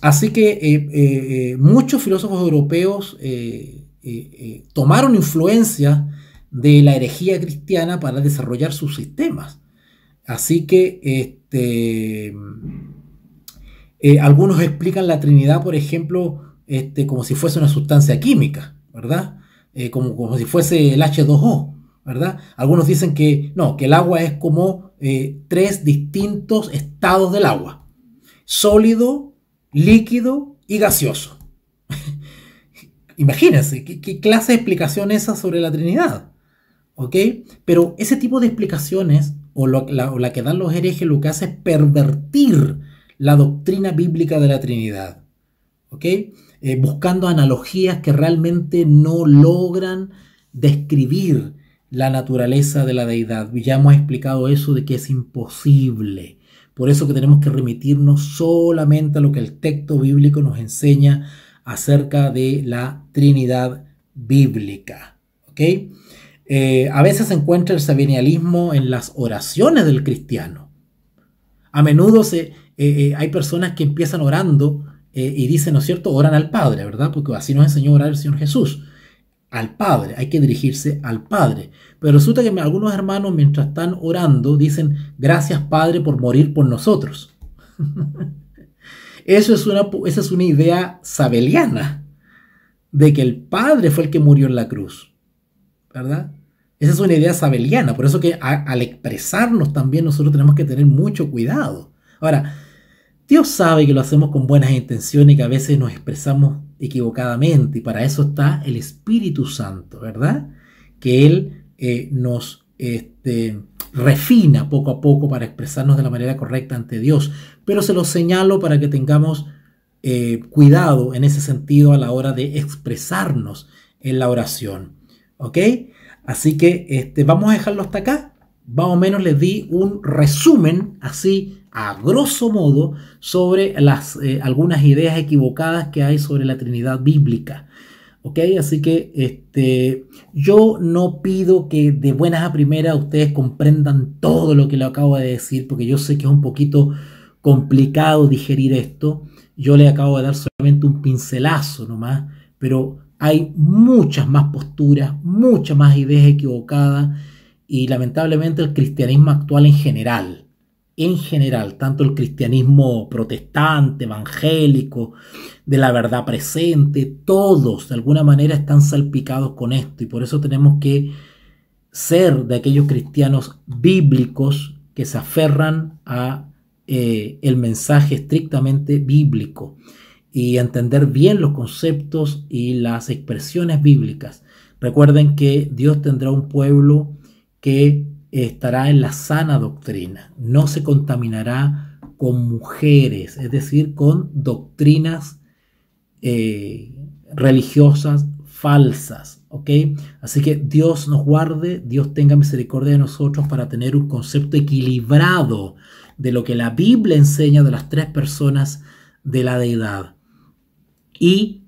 Así que muchos filósofos europeos tomaron influencia de la herejía cristiana para desarrollar sus sistemas. Así que algunos explican la Trinidad, por ejemplo, como si fuese una sustancia química, ¿verdad? Como si fuese el H2O, ¿verdad? Algunos dicen que no, que el agua es como tres distintos estados del agua: sólido, líquido y gaseoso. Imagínense, ¿qué clase de explicación es esa sobre la Trinidad? ¿Ok? Pero ese tipo de explicaciones, o la que dan los herejes, lo que hace es pervertir la doctrina bíblica de la Trinidad. ¿Ok? Buscando analogías que realmente no logran describir la naturaleza de la deidad. Ya hemos explicado eso de que es imposible. Por eso que tenemos que remitirnos solamente a lo que el texto bíblico nos enseña acerca de la Trinidad bíblica. ¿Ok? A veces se encuentra el sabinialismo en las oraciones del cristiano. A menudo hay personas que empiezan orando y dicen, ¿no es cierto?, oran al Padre, ¿verdad? Porque así nos enseñó a orar el Señor Jesús. Al Padre, hay que dirigirse al Padre. Pero resulta que algunos hermanos, mientras están orando, dicen, gracias Padre por morir por nosotros. Esa es una idea sabeliana, de que el Padre fue el que murió en la cruz, ¿verdad? Esa es una idea sabeliana. Por eso que al expresarnos también nosotros tenemos que tener mucho cuidado. Ahora, Dios sabe que lo hacemos con buenas intenciones y que a veces nos expresamos equivocadamente, y para eso está el Espíritu Santo, ¿verdad? Que Él nos refina poco a poco para expresarnos de la manera correcta ante Dios. Pero se lo señalo para que tengamos cuidado en ese sentido a la hora de expresarnos en la oración. ¿Ok? Así que vamos a dejarlo hasta acá. Más o menos les di un resumen, así a grosso modo, sobre algunas ideas equivocadas que hay sobre la Trinidad bíblica. ¿Ok? Así que yo no pido que de buenas a primeras ustedes comprendan todo lo que le acabo de decir, porque yo sé que es un poquito complicado digerir esto. Yo le acabo de dar solamente un pincelazo nomás, pero hay muchas más posturas, muchas más ideas equivocadas, y lamentablemente el cristianismo actual en general, tanto el cristianismo protestante, evangélico, de la verdad presente, todos de alguna manera están salpicados con esto, y por eso tenemos que ser de aquellos cristianos bíblicos que se aferran a el mensaje estrictamente bíblico y entender bien los conceptos y las expresiones bíblicas. Recuerden que Dios tendrá un pueblo que estará en la sana doctrina, no se contaminará con mujeres, es decir, con doctrinas religiosas falsas, ¿ok? Así que Dios nos guarde, Dios tenga misericordia de nosotros para tener un concepto equilibrado de lo que la Biblia enseña de las tres personas de la deidad, y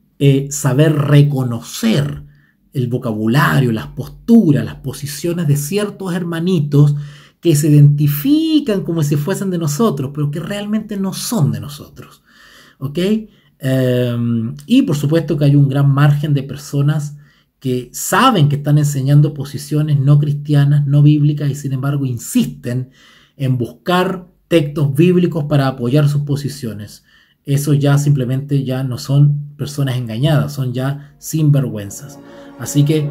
saber reconocer el vocabulario, las posturas, las posiciones de ciertos hermanitos que se identifican como si fuesen de nosotros, pero que realmente no son de nosotros. ¿Ok? Y por supuesto que hay un gran margen de personas que saben que están enseñando posiciones no cristianas, no bíblicas, y sin embargo insisten en buscar textos bíblicos para apoyar sus posiciones. Eso ya simplemente ya no son personas engañadas, son ya sinvergüenzas. Así que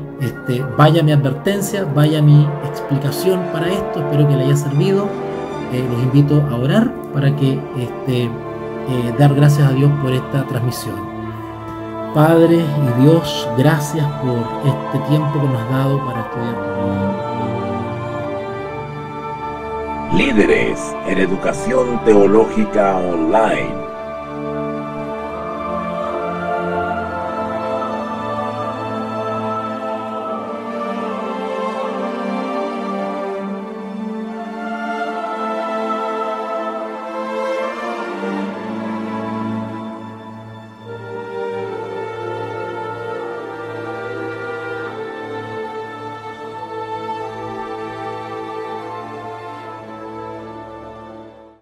vaya mi advertencia, vaya mi explicación para esto. Espero que le haya servido. Los invito a orar para que dar gracias a Dios por esta transmisión. Padre y Dios, gracias por este tiempo que nos has dado para estudiar. Líderes en Educación Teológica Online.